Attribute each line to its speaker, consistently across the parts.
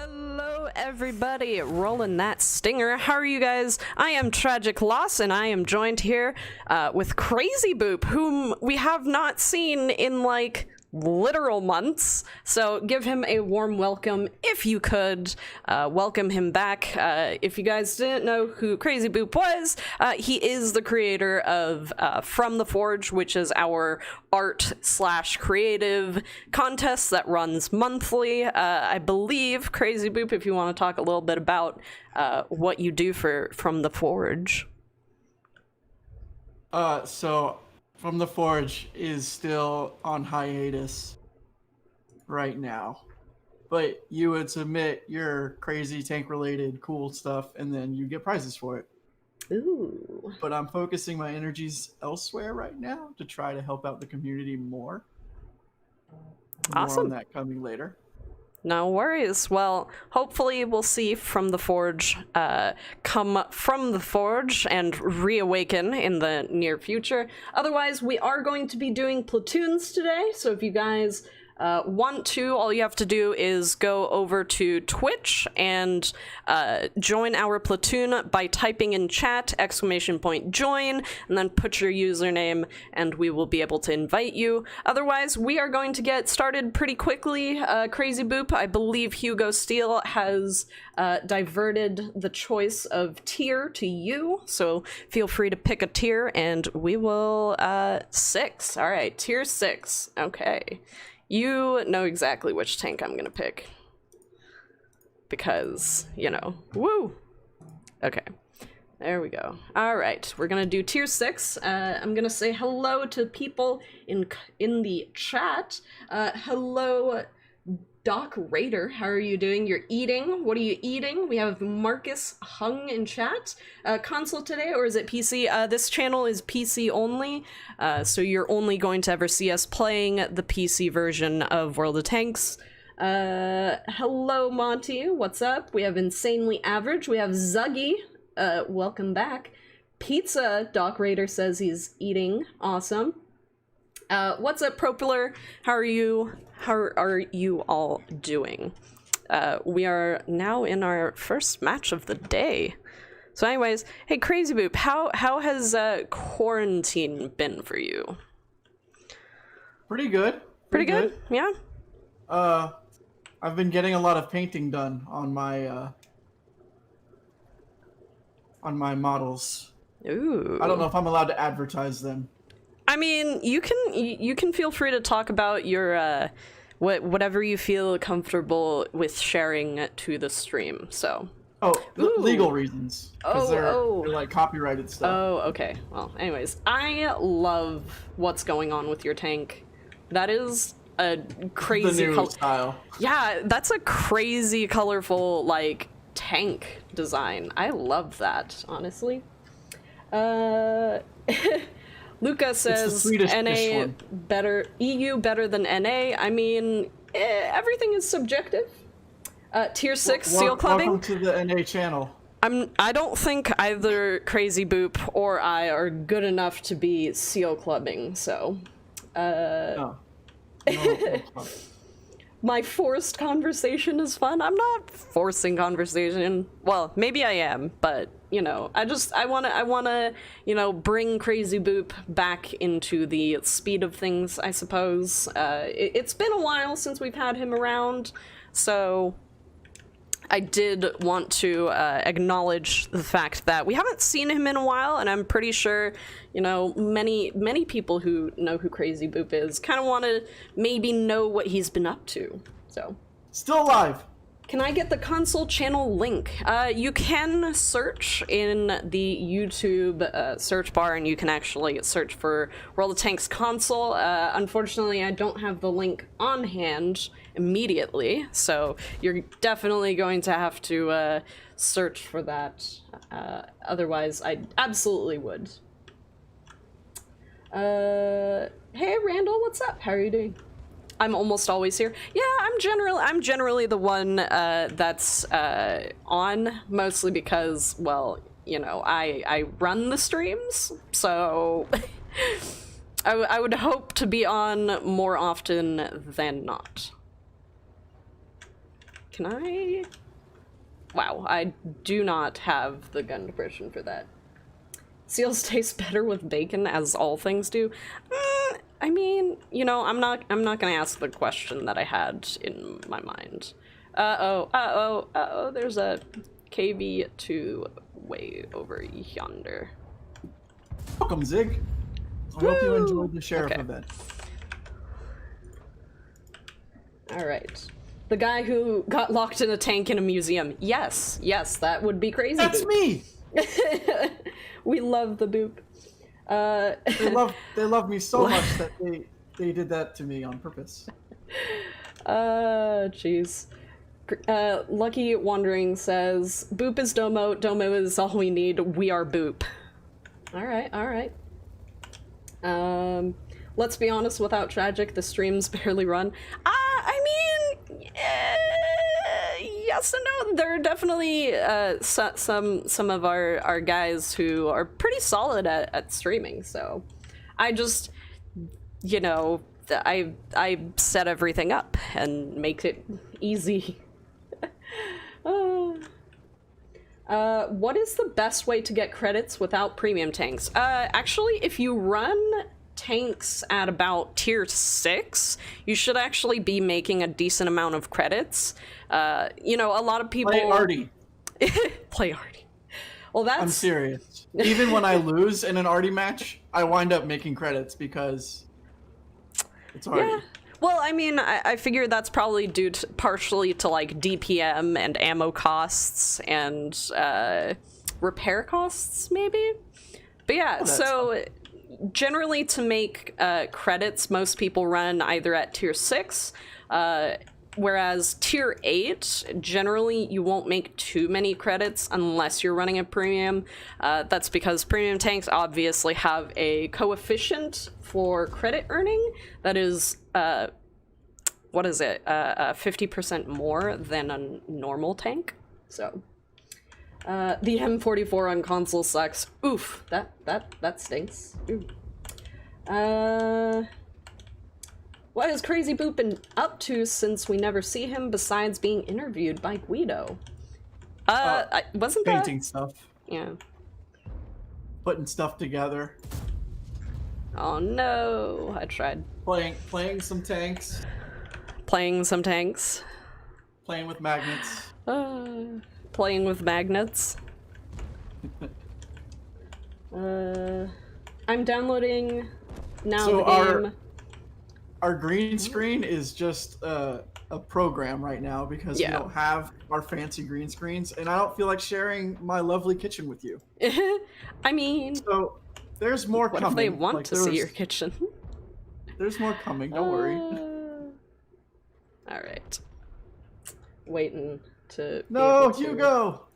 Speaker 1: Hello everybody, rolling that stinger. How are you guys? I am TragicLoss and I am joined here with KrzyBooP, whom we have not seen in like literal months, so give him a warm welcome if you could. Welcome him back. If you guys didn't know who KrzyBooP was, he is the creator of From the Forge, which is our art/creative contest that runs monthly. I believe, KrzyBooP, if you want to talk a little bit about what you do for From the Forge.
Speaker 2: So From the Forge is still on hiatus right now, but you would submit your crazy tank related cool stuff and then you get prizes for it.
Speaker 1: Ooh.
Speaker 2: But I'm focusing my energies elsewhere right now to try to help out the community more.
Speaker 1: Awesome.
Speaker 2: More on that coming later.
Speaker 1: No worries. Well, hopefully we'll see From the Forge come from the Forge and reawaken in the near future. Otherwise, we are going to be doing platoons today, so if you guys want to, all you have to do is go over to Twitch and join our platoon by typing in chat !join and then put your username and we will be able to invite you. Otherwise, we are going to get started pretty quickly. KrzyBooP, I believe Hugo Steele has diverted the choice of tier to you, so feel free to pick a tier and we will 6. All right, tier 6. Okay. You know exactly which tank I'm gonna pick. Because, you know, woo! Okay, there we go. Alright, we're gonna do tier 6. I'm gonna say hello to people in the chat. Hello, Doc Raider, how are you doing? You're eating. What are you eating? We have Marcus Hung in chat. Console today, or is it PC? This channel is PC only, so you're only going to ever see us playing the PC version of World of Tanks. Hello, Monty. What's up? We have Insanely Average. We have Zuggy. Welcome back. Pizza, Doc Raider says he's eating. Awesome. What's up, Propeller? How are you? How are you all doing? We are now in our first match of the day. So anyways, hey KrzyBooP, how has quarantine been for you?
Speaker 2: Pretty good.
Speaker 1: Pretty good? Yeah?
Speaker 2: I've been getting a lot of painting done on my models.
Speaker 1: Ooh.
Speaker 2: I don't know if I'm allowed to advertise them.
Speaker 1: I mean, you can feel free to talk about your whatever you feel comfortable with sharing to the stream. So.
Speaker 2: Oh, legal reasons. Because they're like copyrighted stuff.
Speaker 1: Oh, okay. Well, anyways, I love what's going on with your tank. That is a crazy
Speaker 2: the new style.
Speaker 1: Yeah, that's a crazy colorful like tank design. I love that, honestly. Luca says NA better, EU better than NA. I mean, everything is subjective. Tier 6 seal clubbing.
Speaker 2: Welcome to the NA channel.
Speaker 1: I don't think either KrzyBooP or I are good enough to be seal clubbing, so.
Speaker 2: No,
Speaker 1: My forced conversation is fun. I'm not forcing conversation. Well, maybe I am, but you know, I wanna, you know, bring KrzyBooP back into the speed of things, I suppose. It's been a while since we've had him around, so I did want to acknowledge the fact that we haven't seen him in a while, and I'm pretty sure, you know, many people who know who KrzyBooP is kind of want to maybe know what he's been up to. So,
Speaker 2: still alive.
Speaker 1: Can I get the console channel link? You can search in the YouTube search bar, and you can actually search for World of Tanks console. Unfortunately, I don't have the link on hand immediately, so you're definitely going to have to search for that. Otherwise, I absolutely would. Hey, Randall, what's up? How are you doing? I'm almost always here. Yeah, I'm generally the one that's on, mostly because, well, you know, I run the streams, so I would hope to be on more often than not. Can I Wow, I do not have the gun depression for that. Seals taste better with bacon, as all things do. I mean, you know, I'm not gonna ask the question that I had in my mind. There's a KV2 way over yonder.
Speaker 2: Welcome, Zig. I hope you enjoyed the sheriff event.
Speaker 1: Alright. The guy who got locked in a tank in a museum. Yes, that would be crazy.
Speaker 2: That's me!
Speaker 1: We love the boop.
Speaker 2: They love me so much that they did that to me on purpose.
Speaker 1: Jeez. Lucky Wandering says, Boop is Domo, Domo is all we need, we are Boop. Alright. Let's be honest, without Tragic, the streams barely run. I mean, yes and no. There are definitely some of our guys who are pretty solid at streaming, so I just, you know, I set everything up and make it easy. What is the best way to get credits without premium tanks? Actually, if you run tanks at about tier 6, you should actually be making a decent amount of credits. You know, a lot of people...
Speaker 2: Play Artie.
Speaker 1: Play Artie. Well, that's...
Speaker 2: I'm serious. Even when I lose in an Artie match, I wind up making credits because it's Artie.
Speaker 1: Yeah. Well, I mean, I figure that's probably due to, partially to, like, DPM and ammo costs and repair costs, maybe? But yeah, so generally to make credits, most people run either at tier 6, whereas tier 8, generally you won't make too many credits unless you're running a premium. That's because premium tanks obviously have a coefficient for credit earning that is, what is it, 50% more than a normal tank. So, the M44 on console sucks. Oof, that stinks. Ooh. What has KrzyBooP been up to since we never see him besides being interviewed by Guido? Wasn't that...
Speaker 2: Painting stuff.
Speaker 1: Yeah.
Speaker 2: Putting stuff together.
Speaker 1: Oh no, I tried.
Speaker 2: Playing some tanks.
Speaker 1: Playing some tanks.
Speaker 2: Playing with magnets.
Speaker 1: Playing with magnets. I'm downloading now
Speaker 2: So
Speaker 1: the game.
Speaker 2: Our green screen is just a program right now because we don't have our fancy green screens, and I don't feel like sharing my lovely kitchen with you.
Speaker 1: I mean...
Speaker 2: So, there's more coming.
Speaker 1: What if they want to see your kitchen?
Speaker 2: There's more coming, don't worry.
Speaker 1: Alright. Waiting to...
Speaker 2: No, Hugo!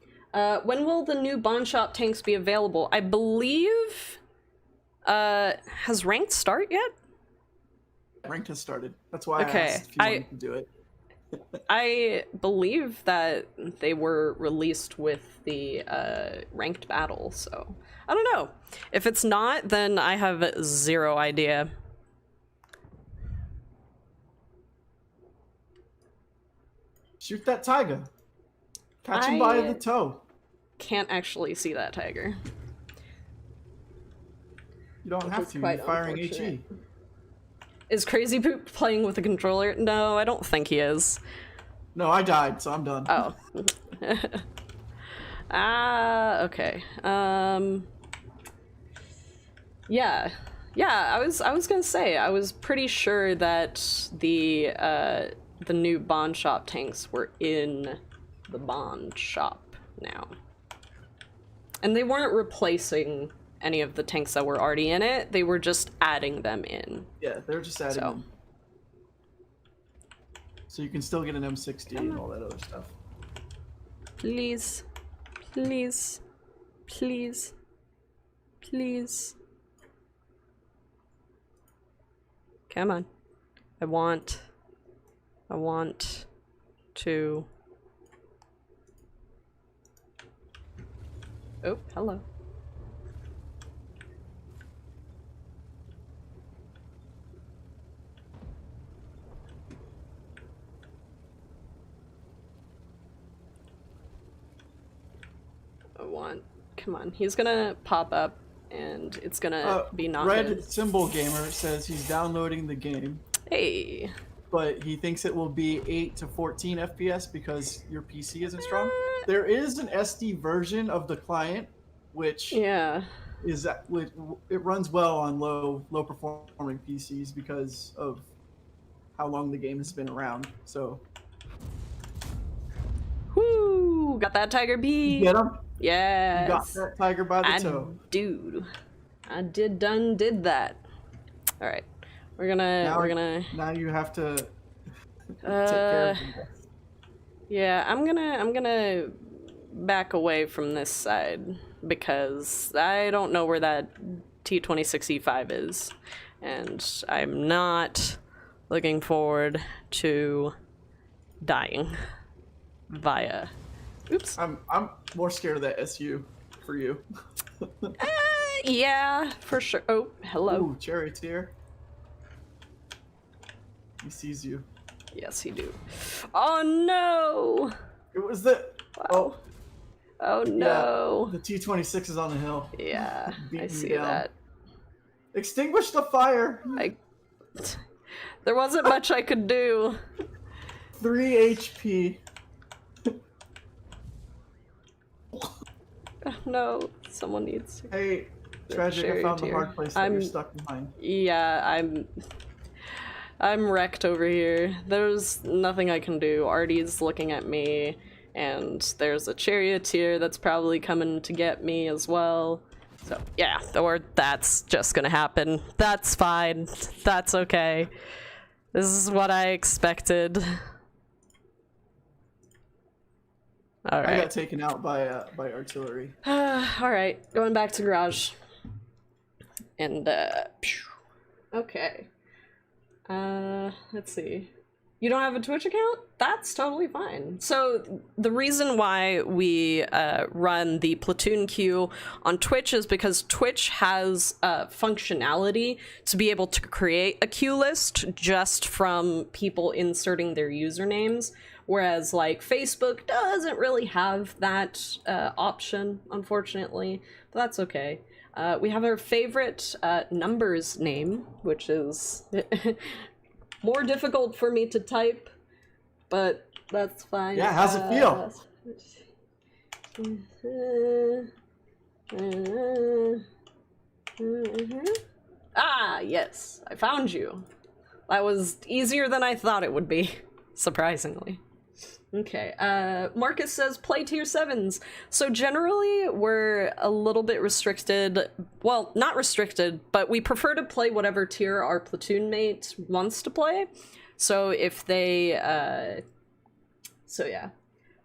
Speaker 1: When will the new Bond Shop tanks be available? I believe... has Ranked start yet?
Speaker 2: Ranked has started. That's why I asked if you wanted to do it.
Speaker 1: I believe that they were released with the Ranked battle, so... I don't know. If it's not, then I have zero idea.
Speaker 2: Shoot that tiger. Catch him by the toe.
Speaker 1: Can't actually see that tiger.
Speaker 2: You don't have to. You're firing HE.
Speaker 1: Is KrzyBooP playing with a controller? No, I don't think he is.
Speaker 2: No, I died, so I'm done.
Speaker 1: Oh. Okay. Yeah, I was gonna say, I was pretty sure that the new Bond Shop tanks were in the Bond Shop now. And they weren't replacing any of the tanks that were already in it, they were just adding them in.
Speaker 2: Yeah, they were just adding them. So you can still get an M60 and all that other stuff.
Speaker 1: Please. Please. Please. Please. Come on. I want to... Oh, hello. want. Come on, he's gonna pop up, and it's gonna be not
Speaker 2: Red
Speaker 1: good.
Speaker 2: Symbol Gamer says he's downloading the game,
Speaker 1: Hey.
Speaker 2: but he thinks it will be 8 to 14 FPS because your PC isn't strong. There is an SD version of the client, which
Speaker 1: Yeah.
Speaker 2: it runs well on low performing PCs because of how long the game has been around. So,
Speaker 1: Whoo! Got that tiger bee.
Speaker 2: you get him.
Speaker 1: Yes.
Speaker 2: You got that tiger by the toe.
Speaker 1: Dude, I did that. All right, we're gonna.
Speaker 2: Now you have to take care of him.
Speaker 1: Yeah, I'm gonna back away from this side because I don't know where that T26E5 is, and I'm not looking forward to dying via. Oops.
Speaker 2: I'm more scared of that SU for you.
Speaker 1: Yeah, for sure. Oh, hello.
Speaker 2: Ooh, charioteer. He sees you.
Speaker 1: Yes, he do. Oh no!
Speaker 2: It was the
Speaker 1: Wow. Oh no!
Speaker 2: Yeah, the T26 is on the hill.
Speaker 1: Yeah, I
Speaker 2: Beating
Speaker 1: see
Speaker 2: you down.
Speaker 1: that.
Speaker 2: Extinguish the fire.
Speaker 1: There wasn't much I could do.
Speaker 2: 3 HP.
Speaker 1: No, someone needs.
Speaker 2: Hey, Tragic, I found the hard place that you're stuck behind.
Speaker 1: Yeah, I'm wrecked over here. There's nothing I can do. Artie's looking at me, and there's a charioteer that's probably coming to get me as well. So yeah, or that's just gonna happen. That's fine. That's okay. This is what I expected. All right.
Speaker 2: I got taken out by artillery.
Speaker 1: All right, going back to garage. And okay. Let's see. You don't have a Twitch account? That's totally fine. So the reason why we run the platoon queue on Twitch is because Twitch has functionality to be able to create a queue list just from people inserting their usernames, whereas like Facebook doesn't really have that option, unfortunately, but that's okay. We have our favorite numbers name, which is more difficult for me to type, but that's fine.
Speaker 2: Yeah, how's it feel?
Speaker 1: Ah, yes, I found you. That was easier than I thought it would be, surprisingly. Okay, Marcus says play tier 7s. So generally, we're a little bit restricted. Well, not restricted, but we prefer to play whatever tier our platoon mate wants to play. So if they, so yeah.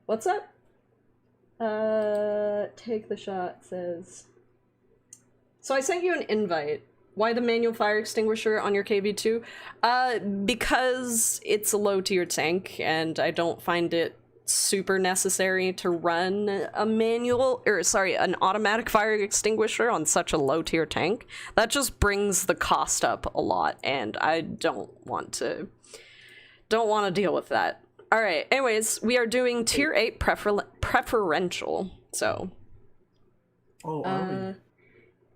Speaker 1: What's up? Take the shot says. So I sent you an invite. Why the manual fire extinguisher on your KV2? Because it's a low tier tank and I don't find it super necessary to run an automatic fire extinguisher on such a low tier tank. That just brings the cost up a lot and I don't want to deal with that. All right, anyways, we are doing tier 8 preferential. So,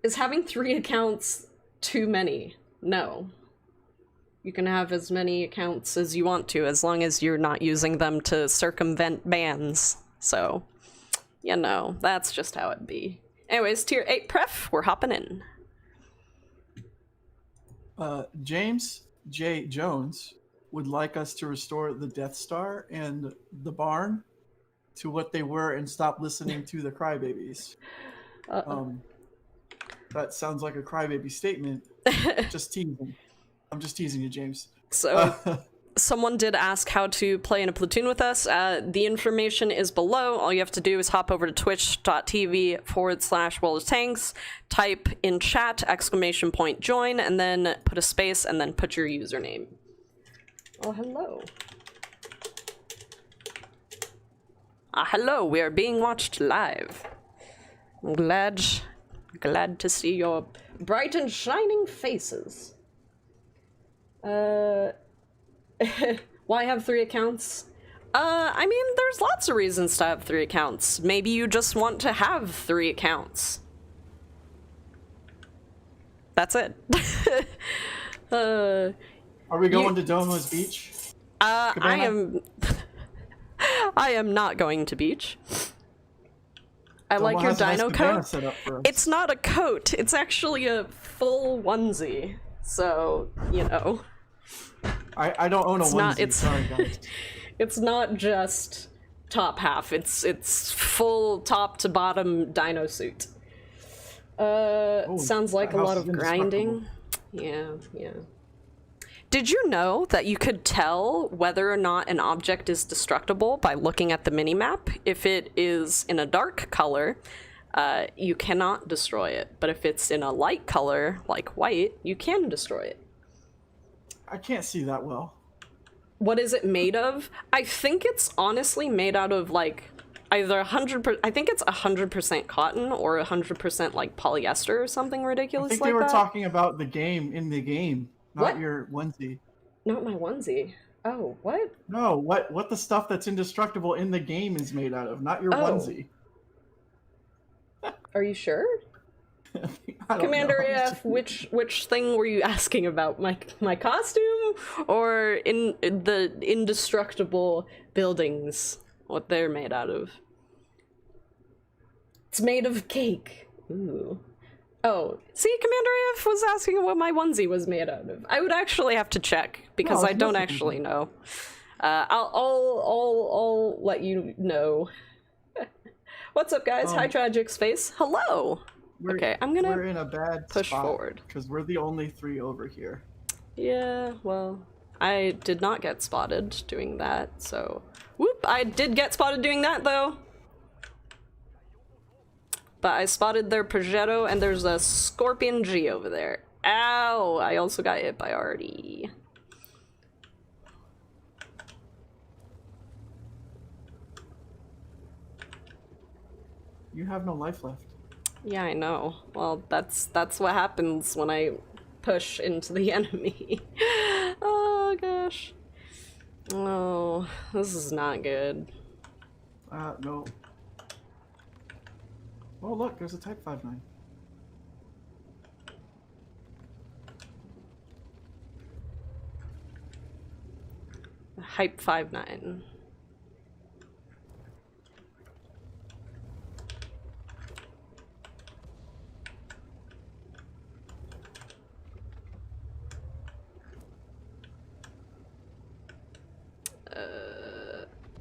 Speaker 1: is having 3 accounts too many? No. You can have as many accounts as you want to, as long as you're not using them to circumvent bans. So, you know, that's just how it be. Anyways, tier 8 pref, we're hopping in.
Speaker 2: James J. Jones would like us to restore the Death Star and the barn to what they were and stop listening to the crybabies. That sounds like a crybaby statement. Just teasing. I'm just teasing you, James.
Speaker 1: So, someone did ask how to play in a platoon with us. The information is below. All you have to do is hop over to twitch.tv/World of Tanks, type in chat, !join, and then put a space, and then put your username. Oh, hello. Hello, we are being watched live. I'm glad to see your bright and shining faces. Why have 3 accounts? I mean, there's lots of reasons to have 3 accounts. Maybe you just want to have 3 accounts. That's it.
Speaker 2: Are we going to Domo's Beach?
Speaker 1: I am not going to beach. I
Speaker 2: Domo
Speaker 1: like your
Speaker 2: has a nice
Speaker 1: dino
Speaker 2: cabana
Speaker 1: coat.
Speaker 2: set up for us.
Speaker 1: It's not a coat, it's actually a full onesie. So, you know.
Speaker 2: I don't own a onesie, sorry guys.
Speaker 1: It's not just top half, it's full top to bottom dino suit. Sounds like a lot of grinding. Yeah. Did you know that you could tell whether or not an object is destructible by looking at the minimap? If it is in a dark color, you cannot destroy it. But if it's in a light color, like white, you can destroy it.
Speaker 2: I can't see that well.
Speaker 1: What is it made of? I think it's honestly made out of, like, either 100%, I think it's 100% cotton or 100% like polyester or something ridiculous like that.
Speaker 2: I think they were talking about the game in the game, not
Speaker 1: What?
Speaker 2: your onesie.
Speaker 1: Not my onesie. Oh, what?
Speaker 2: No, what the stuff that's indestructible in the game is made out of, not your onesie.
Speaker 1: Are you sure?
Speaker 2: I don't
Speaker 1: Commander
Speaker 2: know.
Speaker 1: AF, which thing were you asking about? My costume or in the indestructible buildings? What they're made out of? It's made of cake. Ooh. Oh, see, Commander AF was asking what my onesie was made out of. I would actually have to check because I don't actually know. I'll let you know. What's up, guys? Hi, Tragic's face. Hello. Okay, I'm gonna.
Speaker 2: We're in a bad
Speaker 1: push
Speaker 2: spot
Speaker 1: forward
Speaker 2: because we're the only 3 over here.
Speaker 1: Yeah, well, I did not get spotted doing that, so whoop! I did get spotted doing that though. But I spotted their Progetto, and there's a Scorpion G over there. Ow! I also got hit by Artie.
Speaker 2: You have no life left.
Speaker 1: Yeah, I know. Well, that's what happens when I push into the enemy. Oh gosh. Oh, this is not good.
Speaker 2: No. Oh look, there's a Type 5.9.
Speaker 1: Hype 5.9.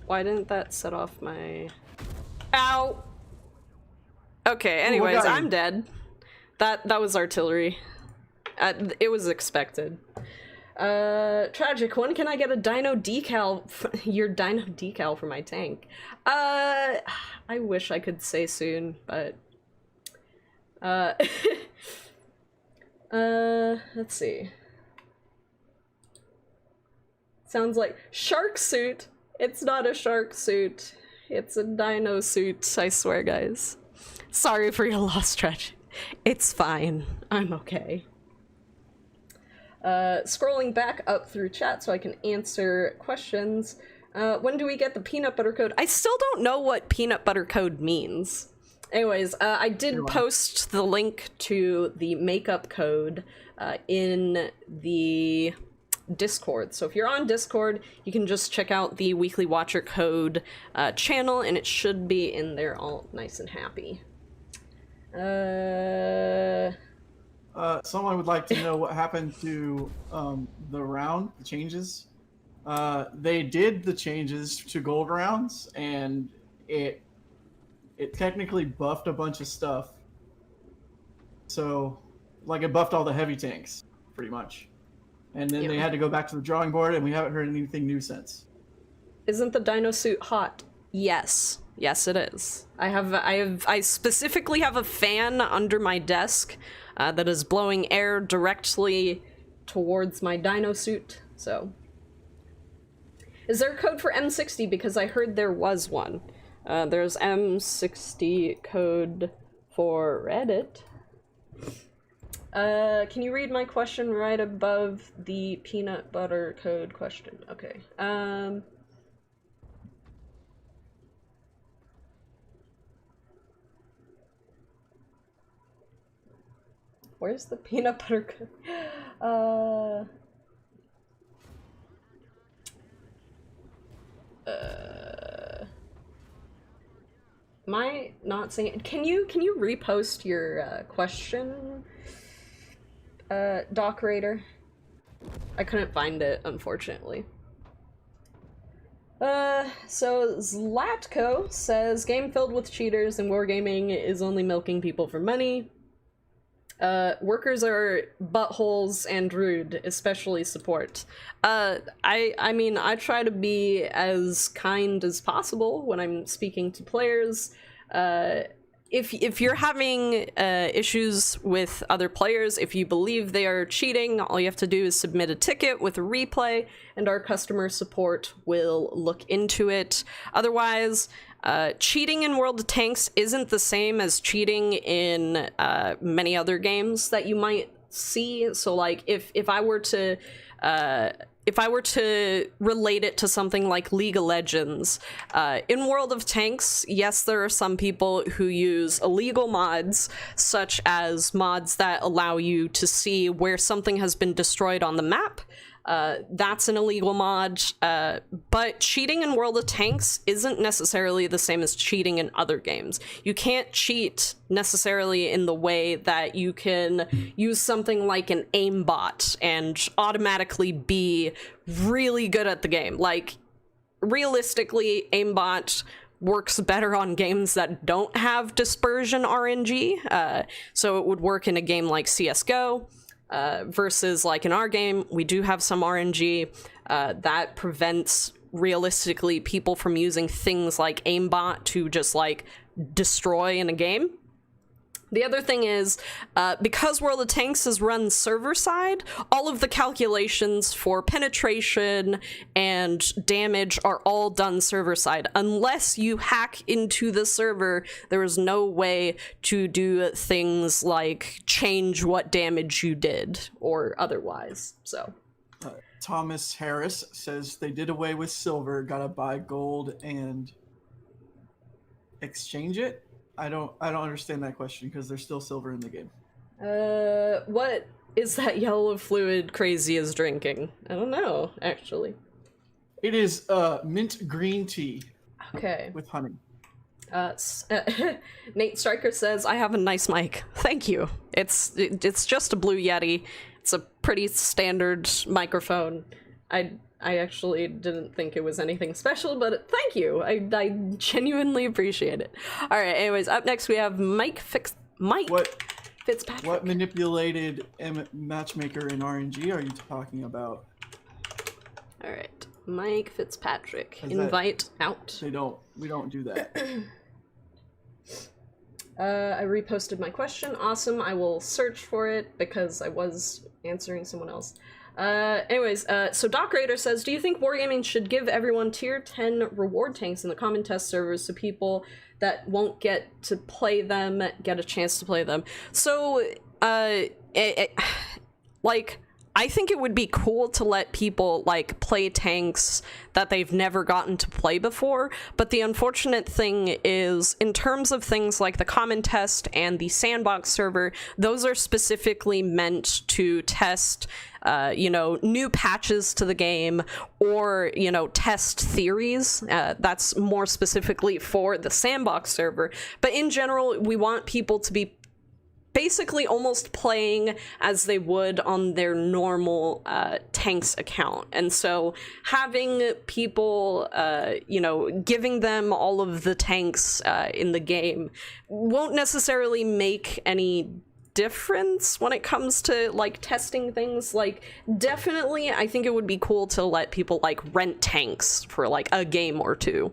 Speaker 1: Why didn't that set off my... Ow! Okay, anyways, I'm dead. That was artillery. It was expected. Tragic, when can I get a dino decal, your dino decal for my tank? I wish I could say soon, but... let's see. Sounds like shark suit. It's not a shark suit. It's a dino suit, I swear, guys. Sorry for your loss, Tragic. It's fine. I'm okay. Scrolling back up through chat so I can answer questions. When do we get the peanut butter code? I still don't know what peanut butter code means. Anyways, I did post the link to the makeup code in the Discord. So if you're on Discord, you can just check out the Weekly Watcher Code channel, and it should be in there all nice and happy.
Speaker 2: Someone would like to know what happened to the changes. They did the changes to gold rounds, and it technically buffed a bunch of stuff. So, like, it buffed all the heavy tanks, pretty much. And then they had to go back to the drawing board, and we haven't heard anything new since.
Speaker 1: Isn't the dino suit hot? Yes. Yes, it is. I specifically have a fan under my desk that is blowing air directly towards my dino suit, so. Is there a code for M60? Because I heard there was one. There's M60 code for Reddit. Can you read my question right above the peanut butter code question? Okay. Where's the peanut butter am I not seeing it? Can you repost your question, Doc Raider? I couldn't find it, unfortunately. So Zlatko says, game filled with cheaters and wargaming is only milking people for money. Workers are buttholes and rude, especially support. I mean, I try to be as kind as possible when I'm speaking to players. If you're having issues with other players, if you believe they are cheating, all you have to do is submit a ticket with a replay, and our customer support will look into it. Otherwise, cheating in World of Tanks isn't the same as cheating in many other games that you might see. So, like, if I were to relate it to something like League of Legends, in World of Tanks, yes, there are some people who use illegal mods, such as mods that allow you to see where something has been destroyed on the map. That's an illegal mod, but cheating in World of Tanks isn't necessarily the same as cheating in other games. You can't cheat necessarily in the way that you can use something like an aimbot and automatically be really good at the game. Like, realistically, aimbot works better on games that don't have dispersion RNG, so it would work in a game like CSGO. Versus, like, in our game, we do have some RNG that prevents, realistically, people from using things like aimbot to just, like, destroy in a game. The other thing is, because World of Tanks is run server-side, all of the calculations for penetration and damage are all done server-side. Unless you hack into the server, there is no way to do things like change what damage you did or otherwise, so.
Speaker 2: Thomas Harris says they did away with silver, gotta buy gold and exchange it. I don't understand that question because there's still silver in the game.
Speaker 1: What is that yellow fluid Crazy is drinking? I don't know, actually.
Speaker 2: It is mint green tea.
Speaker 1: Okay.
Speaker 2: With honey.
Speaker 1: Nate Stryker says, I have a nice mic. Thank you. It's just a Blue Yeti. It's a pretty standard microphone. I actually didn't think it was anything special, but thank you. I genuinely appreciate it. All right, anyways, up next we have Mike Fitzpatrick.
Speaker 2: What manipulated matchmaker in RNG are you talking about?
Speaker 1: All right, Mike Fitzpatrick. Invite out.
Speaker 2: We don't do that.
Speaker 1: I reposted my question. Awesome. I will search for it because I was answering someone else. Anyways, so Doc Raider says, do you think Wargaming should give everyone tier 10 reward tanks in the common test servers so people that won't get to play them get a chance to play them? So, like, I think it would be cool to let people, like, play tanks that they've never gotten to play before, but the unfortunate thing is, in terms of things like the common test and the sandbox server, those are specifically meant to test, you know, new patches to the game, or, you know, test theories. That's more specifically for the sandbox server, but in general, we want people to be basically almost playing as they would on their normal tanks account. And so having people, you know, giving them all of the tanks in the game won't necessarily make any difference when it comes to, like, testing things. Like, definitely I think it would be cool to let people, like, rent tanks for, like, a game or two.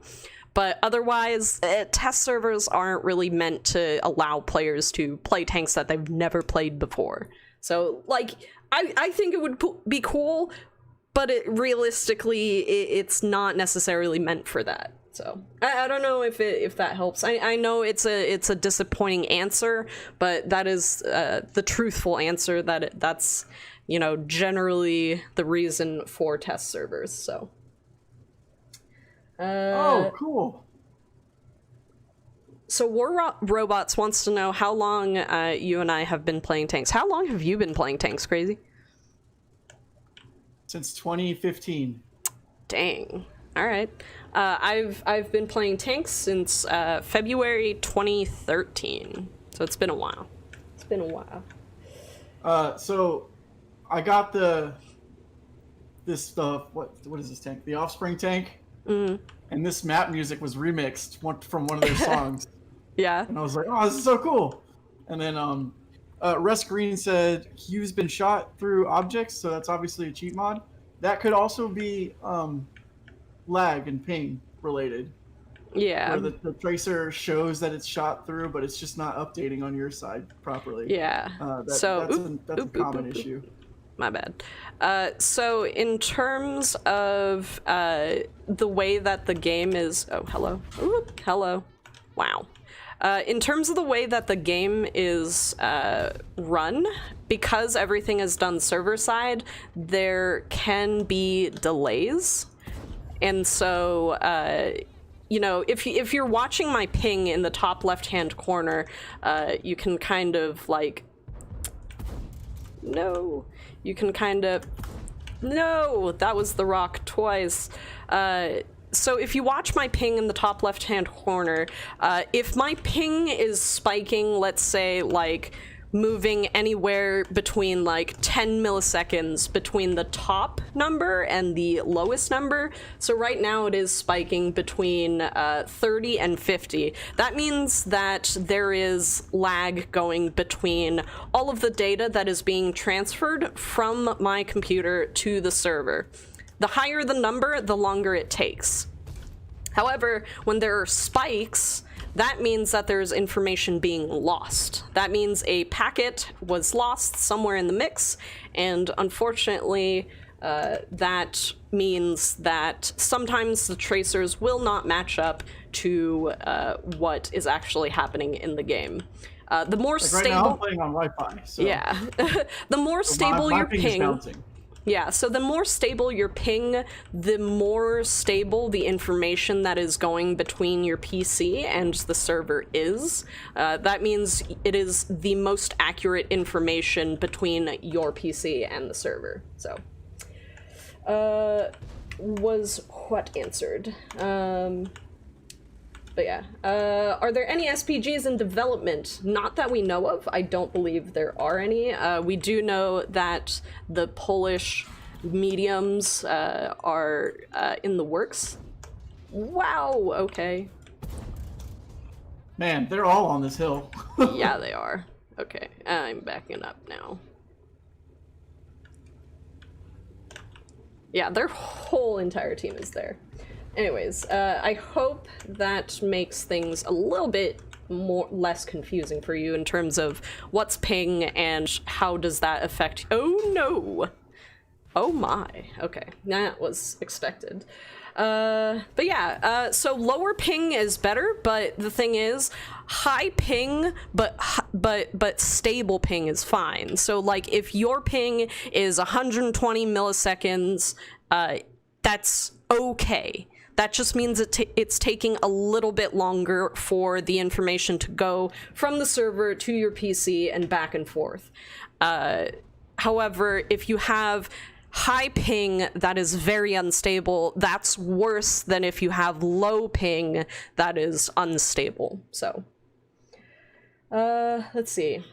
Speaker 1: But otherwise, test servers aren't really meant to allow players to play tanks that they've never played before. So, like, I think it would be cool, but realistically, it's not necessarily meant for that. So, I don't know if that helps. I know it's a disappointing answer, but that is the truthful answer. That's, you know, generally the reason for test servers, so.
Speaker 2: Oh, cool.
Speaker 1: So Robots wants to know how long you and I have been playing tanks. How long have you been playing tanks, Crazy?
Speaker 2: Since 2015.
Speaker 1: Dang. All right. I've been playing tanks since February 2013. So it's been a while. It's been a while.
Speaker 2: So I got this stuff. What is this tank? The Offspring tank.
Speaker 1: Mm.
Speaker 2: And this map music was remixed from one of their songs.
Speaker 1: Yeah.
Speaker 2: And I was like, oh, this is so cool. And then Russ Green said Hugh's been shot through objects, so that's obviously a cheat mod. That could also be lag and ping related.
Speaker 1: Yeah.
Speaker 2: Where the tracer shows that it's shot through, but it's just not updating on your side properly.
Speaker 1: Yeah.
Speaker 2: That's a common issue.
Speaker 1: My bad. So in terms of the way that the game is... Oh, hello. Ooh, hello. Wow. In terms of the way that the game is run, because everything is done server-side, there can be delays. And so, you know, if you're watching my ping in the top left-hand corner, you can kind of, like... No. You can kind of... No! That was the rock twice. So if you watch my ping in the top left-hand corner, if my ping is spiking, let's say, like, moving anywhere between, like, 10 milliseconds between the top number and the lowest number, so right now it is spiking between 30 and 50. That means that there is lag going between all of the data that is being transferred from my computer to the server. The higher the number, the longer it takes. However, when there are spikes, that means that there's information being lost. That means a packet was lost somewhere in the mix, and unfortunately, that means that sometimes the tracers will not match up to what is actually happening in the game. The more stable...
Speaker 2: Right now I'm playing on Wi-Fi, so...
Speaker 1: Yeah. The more stable your ping... Yeah, so the more stable your ping, the more stable the information that is going between your PC and the server is. That means it is the most accurate information between your PC and the server. So, was what answered? But yeah, are there any SPGs in development? Not that we know of. I don't believe there are any. We do know that the Polish mediums are in the works. Wow, okay.
Speaker 2: Man, they're all on this hill.
Speaker 1: Yeah, they are. Okay, I'm backing up now. Yeah, their whole entire team is there. Anyways, I hope that makes things a little bit less confusing for you in terms of what's ping and how does that affect... Oh no! Oh my. Okay, that was expected. But yeah, so lower ping is better, but the thing is, high ping, but stable ping is fine. So like, if your ping is 120 milliseconds, that's okay. That just means it's taking a little bit longer for the information to go from the server to your PC and back and forth. However, if you have high ping that is very unstable, that's worse than if you have low ping that is unstable. So, let's see.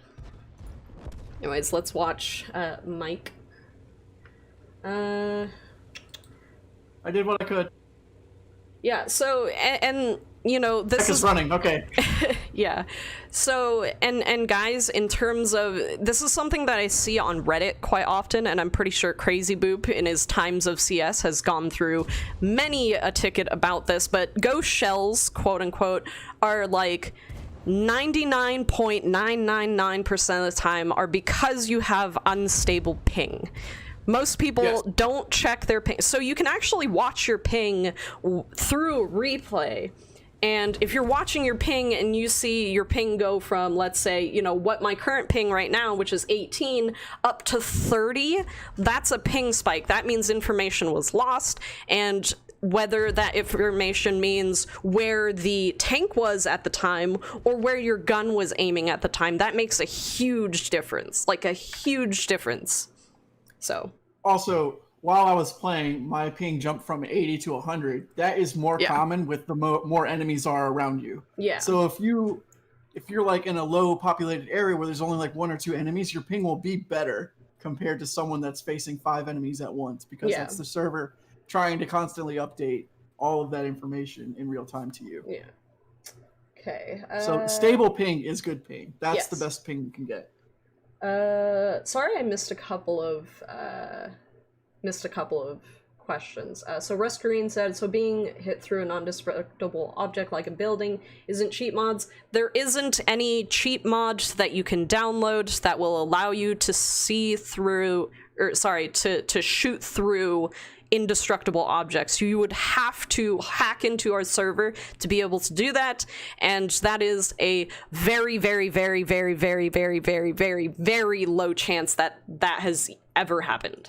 Speaker 1: Anyways, let's watch Mike.
Speaker 2: I did what I could.
Speaker 1: Yeah, so, and you know, this is
Speaker 2: running, okay.
Speaker 1: Yeah. So, and guys, in terms of, this is something that I see on Reddit quite often, and I'm pretty sure KrzyBooP in his times of CS has gone through many a ticket about this, but ghost shells, quote unquote, are like 99.999% of the time are because you have unstable ping. Most people don't check their ping. So you can actually watch your ping through replay. And if you're watching your ping and you see your ping go from, let's say, you know, what my current ping right now, which is 18, up to 30, that's a ping spike. That means information was lost. And whether that information means where the tank was at the time or where your gun was aiming at the time. That makes a huge difference, like a huge difference. So
Speaker 2: also, while I was playing, my ping jumped from 80 to 100. That is more common with the more enemies are around you.
Speaker 1: Yeah.
Speaker 2: So if you're like in a low populated area where there's only like 1 or 2 enemies, your ping will be better compared to someone that's facing 5 enemies at once, because that's the server trying to constantly update all of that information in real time to you.
Speaker 1: Yeah. Okay.
Speaker 2: So stable ping is good ping. That's the best ping you can get.
Speaker 1: Sorry, I missed a couple of questions. So Russ Green said, so being hit through a non-destructible object like a building isn't cheat mods. There isn't any cheat mods that you can download that will allow you to see through, to shoot through indestructible objects. You would have to hack into our server to be able to do that, and that is a very, very, very, very, very, very, very, very, very low chance that that has ever happened.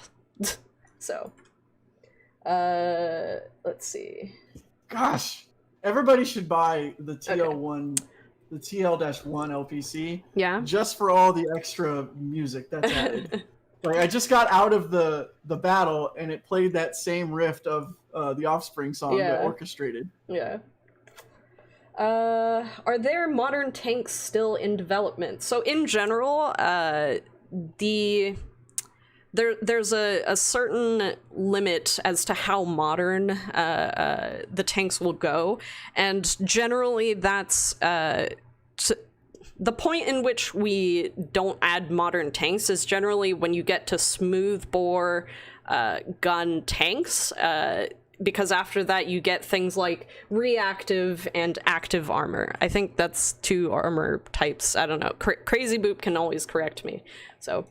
Speaker 1: So let's see.
Speaker 2: Gosh, everybody should buy the TL1, the TL-1 LPC. Yeah. Just for all the extra music that's added. Like, I just got out of the battle and it played that same riff of the Offspring song that orchestrated.
Speaker 1: Yeah. Are there modern tanks still in development? So in general, there's a certain limit as to how modern the tanks will go, and generally that's the point in which we don't add modern tanks is generally when you get to smooth bore gun tanks, because after that you get things like reactive and active armor. I think that's 2 armor types. I don't know. KrzyBooP can always correct me. So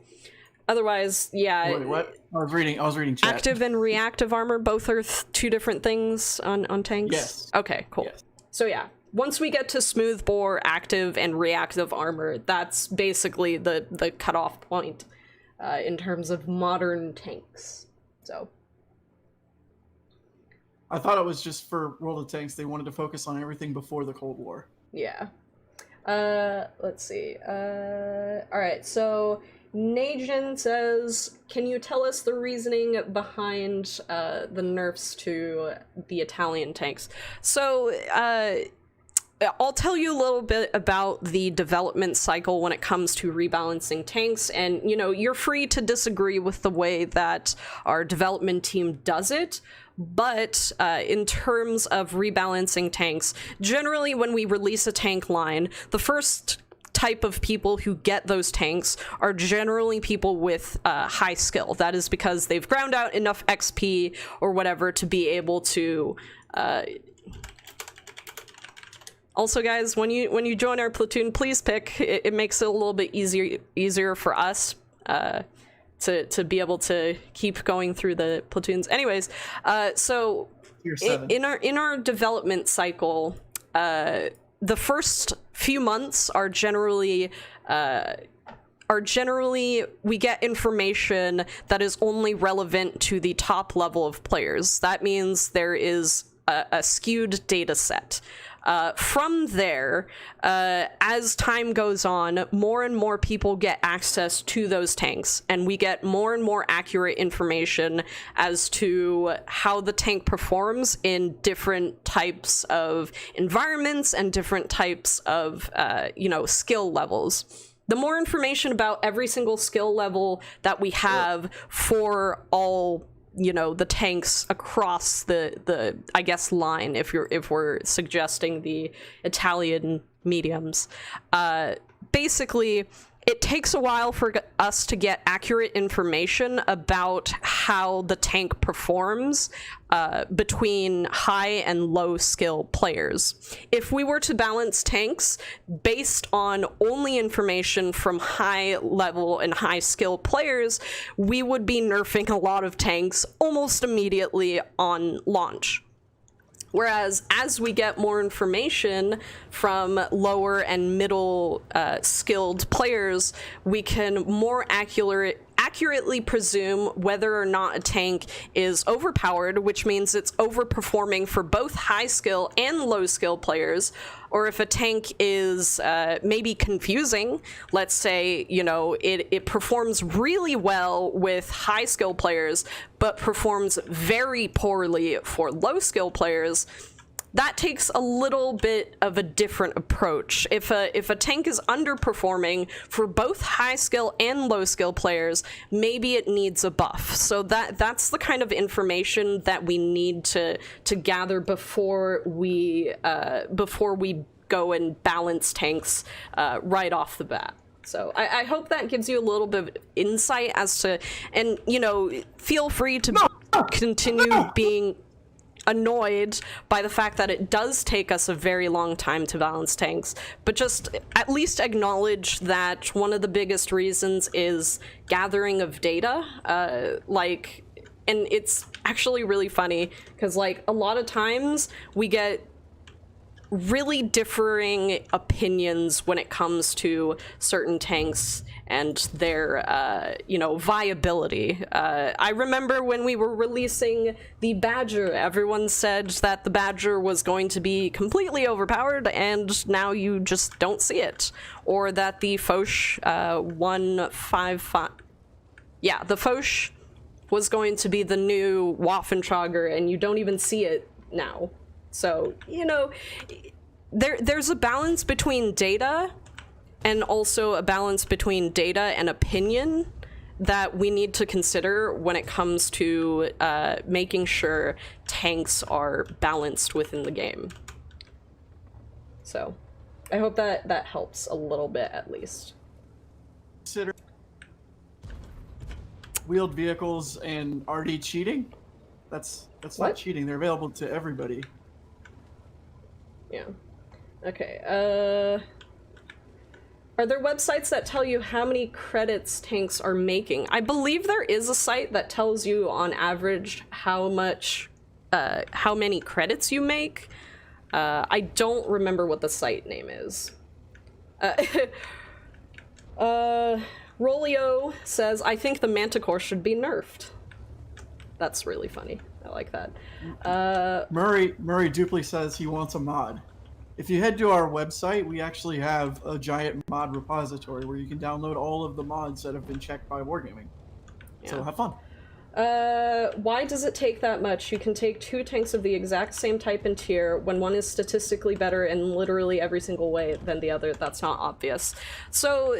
Speaker 1: otherwise, yeah.
Speaker 2: Wait, what? I was reading chat.
Speaker 1: Active and reactive armor, both are 2 different things on tanks?
Speaker 2: Yes.
Speaker 1: Okay, cool. Yes. So yeah, once we get to smooth bore, active, and reactive armor, that's basically the cutoff point in terms of modern tanks. So
Speaker 2: I thought it was just for World of Tanks. They wanted to focus on everything before the Cold War.
Speaker 1: Yeah. Let's see. All right, so Najin says, can you tell us the reasoning behind the nerfs to the Italian tanks? So I'll tell you a little bit about the development cycle when it comes to rebalancing tanks, and you're free to disagree with the way that our development team does it. But in terms of rebalancing tanks, generally when we release a tank line, the first type of people who get those tanks are generally people with high skill. That is because they've ground out enough XP or whatever to be able to also, guys, when you join our platoon, please pick. It makes it a little bit easier for us to be able to keep going through the platoons. Anyways, so in our development cycle, the first few months are generally we get information that is only relevant to the top level of players. That means there is a skewed data set. From there, as time goes on, more and more people get access to those tanks, and we get more and more accurate information as to how the tank performs in different types of environments and different types of, skill levels. The more information about every single skill level that we have for all the tanks across the I guess line, if we're suggesting the Italian mediums, basically it takes a while for us to get accurate information about how the tank performs between high and low skill players. If we were to balance tanks based on only information from high level and high skill players, we would be nerfing a lot of tanks almost immediately on launch. Whereas as we get more information from lower and middle skilled players, we can more accurately accurately presume whether or not a tank is overpowered, which means it's overperforming for both high skill and low skill players, or if a tank is maybe confusing. Let's say, you know, it performs really well with high skill players, but performs very poorly for low skill players. That takes a little bit of a different approach. If a tank is underperforming for both high skill and low skill players, maybe it needs a buff. So that's the kind of information that we need to gather before we go and balance tanks right off the bat. So I hope that gives you a little bit of insight as to, and you know, feel free to continue being annoyed by the fact that it does take us a very long time to balance tanks, but just at least acknowledge that one of the biggest reasons is gathering of data. And it's actually really funny because, like, a lot of times we get really differing opinions when it comes to certain tanks and their, you know, viability. I remember when we were releasing the Badger, everyone said that the Badger was going to be completely overpowered, and now you just don't see it. Or that the Foch 155... Yeah, the Foch was going to be the new Waffentrager, and you don't even see it now. So, you know, there's a balance between data and also a balance between data and opinion that we need to consider when it comes to making sure tanks are balanced within the game. So, I hope that helps a little bit at least.
Speaker 2: Consider wheeled vehicles and RD cheating? That's not cheating. They're available to everybody.
Speaker 1: Yeah. Okay, are there websites that tell you how many credits tanks are making? I believe there is a site that tells you on average how many credits you make. I don't remember what the site name is. Rolio says, I think the Manticore should be nerfed. That's really funny. I like that.
Speaker 2: Murray Dupley says he wants a mod. If you head to our website, we actually have a giant mod repository where you can download all of the mods that have been checked by Wargaming. Yeah. So have fun.
Speaker 1: Why does it take that much? You can take 2 tanks of the exact same type and tier when one is statistically better in literally every single way than the other. That's not obvious. So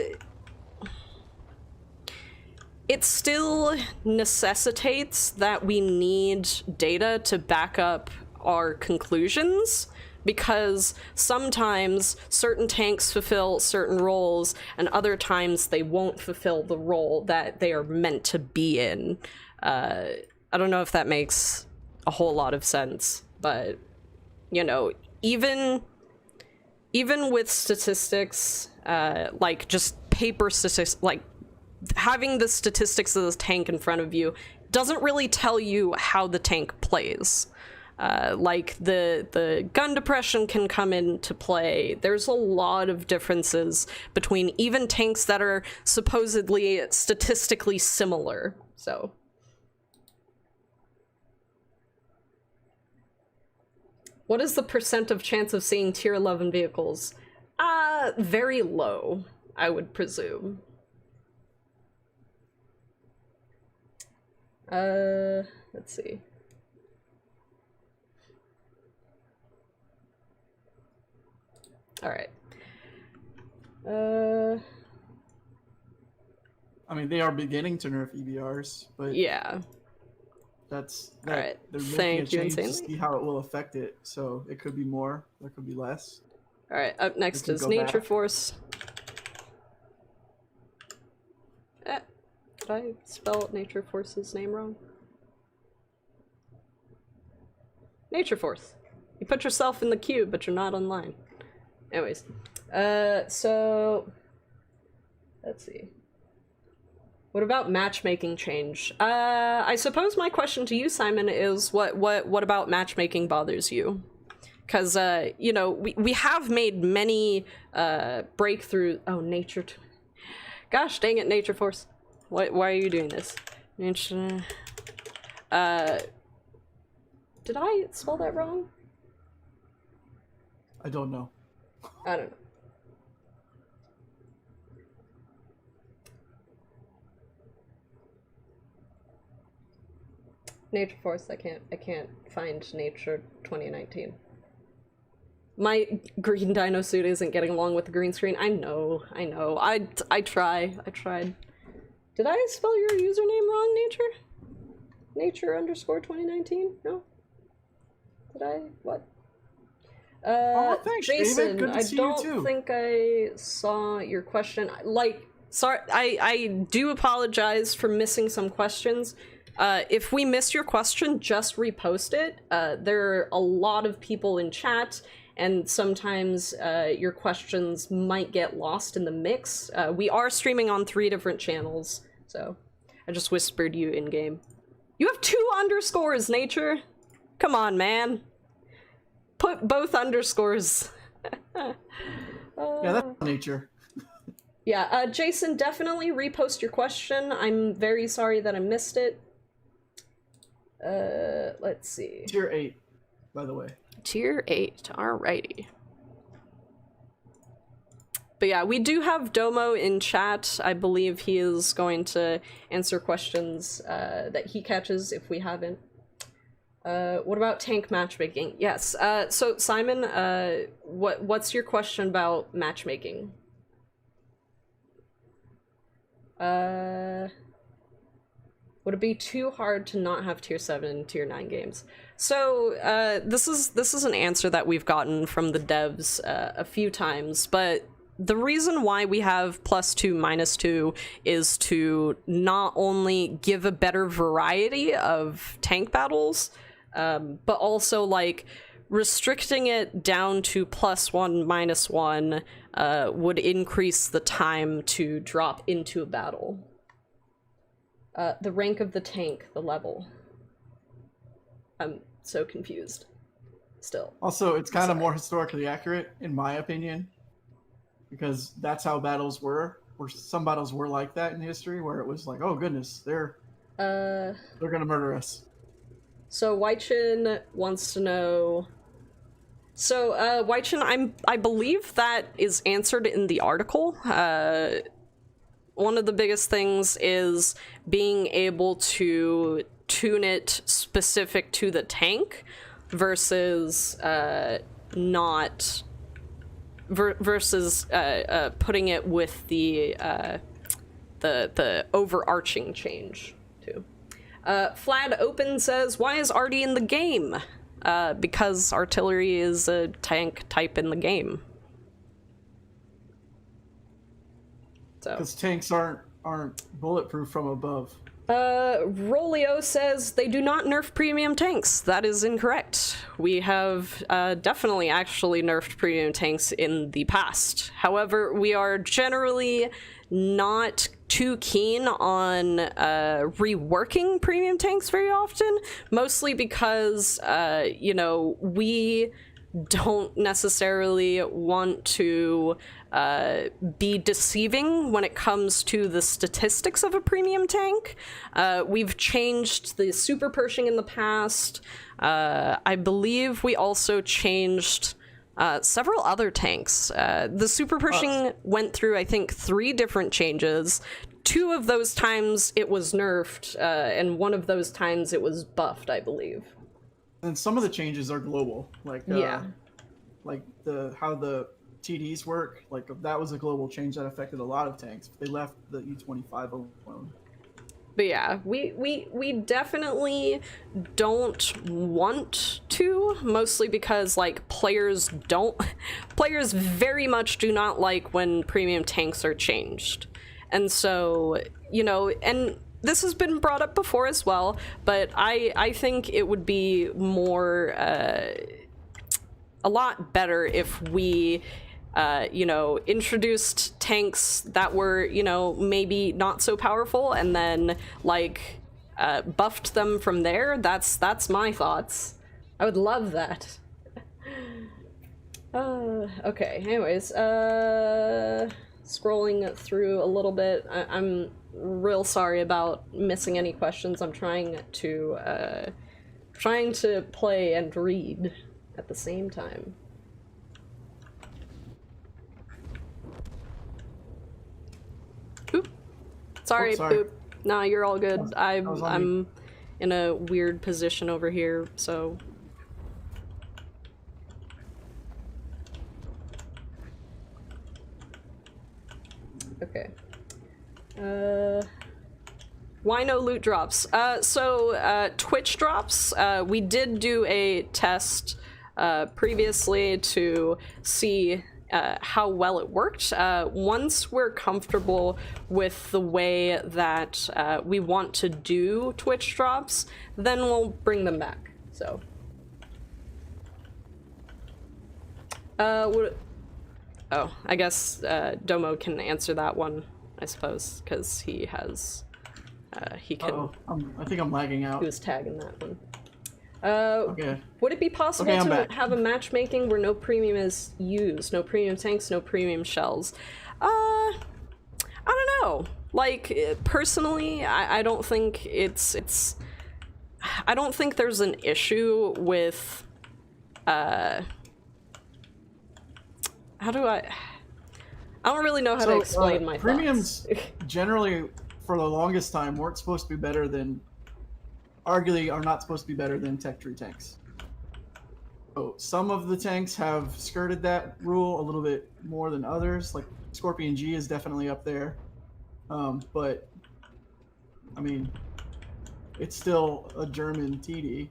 Speaker 1: it still necessitates that we need data to back up our conclusions, because sometimes certain tanks fulfill certain roles and other times they won't fulfill the role that they are meant to be in. I don't know if that makes a whole lot of sense, but, you know, even with statistics, like just paper statistics, like having the statistics of this tank in front of you doesn't really tell you how the tank plays. Like the gun depression can come into play. There's a lot of differences between even tanks that are supposedly statistically similar. So what is the percent of chance of seeing tier 11 vehicles? Very low, I would presume. Let's see. All right.
Speaker 2: I mean, they are beginning to nerf EBRs, but
Speaker 1: yeah,
Speaker 2: that's
Speaker 1: all right.
Speaker 2: They're making
Speaker 1: Thank
Speaker 2: a
Speaker 1: you,
Speaker 2: change to
Speaker 1: insanely.
Speaker 2: see how it will affect it. So it could be more, there could be less.
Speaker 1: All right. Up next is
Speaker 2: go
Speaker 1: Nature
Speaker 2: back.
Speaker 1: Force. Did I spell Nature Force's name wrong? Nature Force. You put yourself in the queue, but you're not online. Anyways, so let's see. What about matchmaking change? I suppose my question to you, Simon, is what about matchmaking bothers you? Because you know, we have made many breakthrough. Oh, gosh dang it, Nature Force. Why are you doing this? Did I spell that wrong?
Speaker 2: I don't know.
Speaker 1: I don't know. Nature Force, I can't find Nature 2019. My green dino suit isn't getting along with the green screen. I know. I tried. Did I spell your username wrong, Nature? Nature_2019? No? Did I? What?
Speaker 2: Thanks,
Speaker 1: Jason,
Speaker 2: David. Good to see you
Speaker 1: don't
Speaker 2: too.
Speaker 1: think I saw your question. Like, sorry, I do apologize for missing some questions. If we missed your question, just repost it. There are a lot of people in chat, and sometimes your questions might get lost in the mix. We are streaming on 3 different channels, so I just whispered you in-game. You have 2 underscores, Nature! Come on, man. Put both underscores.
Speaker 2: Yeah, that's Nature.
Speaker 1: Yeah, Jason, definitely repost your question. I'm very sorry that I missed it. Let's see.
Speaker 2: Tier 8, by the way.
Speaker 1: Tier 8, alrighty. But yeah, we do have Domo in chat. I believe he is going to answer questions that he catches if we haven't. What about tank matchmaking? Yes, so Simon, what's your question about matchmaking? Would it be too hard to not have tier 7 and tier 9 games? So, this is an answer that we've gotten from the devs a few times, but the reason why we have +2, -2 is to not only give a better variety of tank battles, but also, like, restricting it down to +1, -1 would increase the time to drop into a battle. The rank of the tank, the level. I'm so confused. Still.
Speaker 2: Also, it's kind of more historically accurate, in my opinion, because that's how battles were. Or some battles were like that in history, where it was like, oh goodness, they're gonna murder us.
Speaker 1: So Waichin wants to know. So Waichin, I believe that is answered in the article. One of the biggest things is being able to tune it specific to the tank versus putting it with the overarching change too. Flad Open says, why is Artie in the game? Because artillery is a tank type in the game.
Speaker 2: Because tanks aren't bulletproof from above.
Speaker 1: Rolio says they do not nerf premium tanks. That is incorrect. We have definitely actually nerfed premium tanks in the past. However, we are generally not too keen on reworking premium tanks very often, mostly because, you know, we don't necessarily want to be deceiving when it comes to the statistics of a premium tank. We've changed the super Pershing in the past. I believe we also changed several other tanks. The super Pershing went through, I think, 3 different changes. 2 of those times it was nerfed, and 1 of those times it was buffed, I believe.
Speaker 2: And some of the changes are global, like like how the TDs work. Like that was a global change that affected a lot of tanks. They left the U-25 alone.
Speaker 1: But yeah, we definitely don't want to, mostly because like players very much do not like when premium tanks are changed. And so, you know, and this has been brought up before as well, but I think it would be more a lot better if we you know, introduced tanks that were, you know, maybe not so powerful, and then like buffed them from there. That's my thoughts. I would love that. Okay, anyways, scrolling through a little bit. I'm real sorry about missing any questions. I'm trying to play and read at the same time. Oop. Sorry, Poop. No, you're all good. I'm in a weird position over here, so... Okay. Why no loot drops? Twitch drops, we did do a test previously to see how well it worked. Once we're comfortable with the way that we want to do Twitch drops, then we'll bring them back, so. Oh, I guess Domo can answer that one, I suppose, because he has, he can...
Speaker 2: I think I'm lagging out.
Speaker 1: He was tagging that one.
Speaker 2: Okay.
Speaker 1: Would it be possible to have a matchmaking where no premium is used? No premium tanks, no premium shells? I don't know. Like, personally, I don't think it's... I don't think there's an issue with, how do I don't really know how to explain my
Speaker 2: premiums
Speaker 1: thoughts.
Speaker 2: Generally, for the longest time, weren't supposed to be better than, arguably are not supposed to be better than tech tree tanks. So some of the tanks have skirted that rule a little bit more than others, like Scorpion G is definitely up there. But, I mean, it's still a German TD.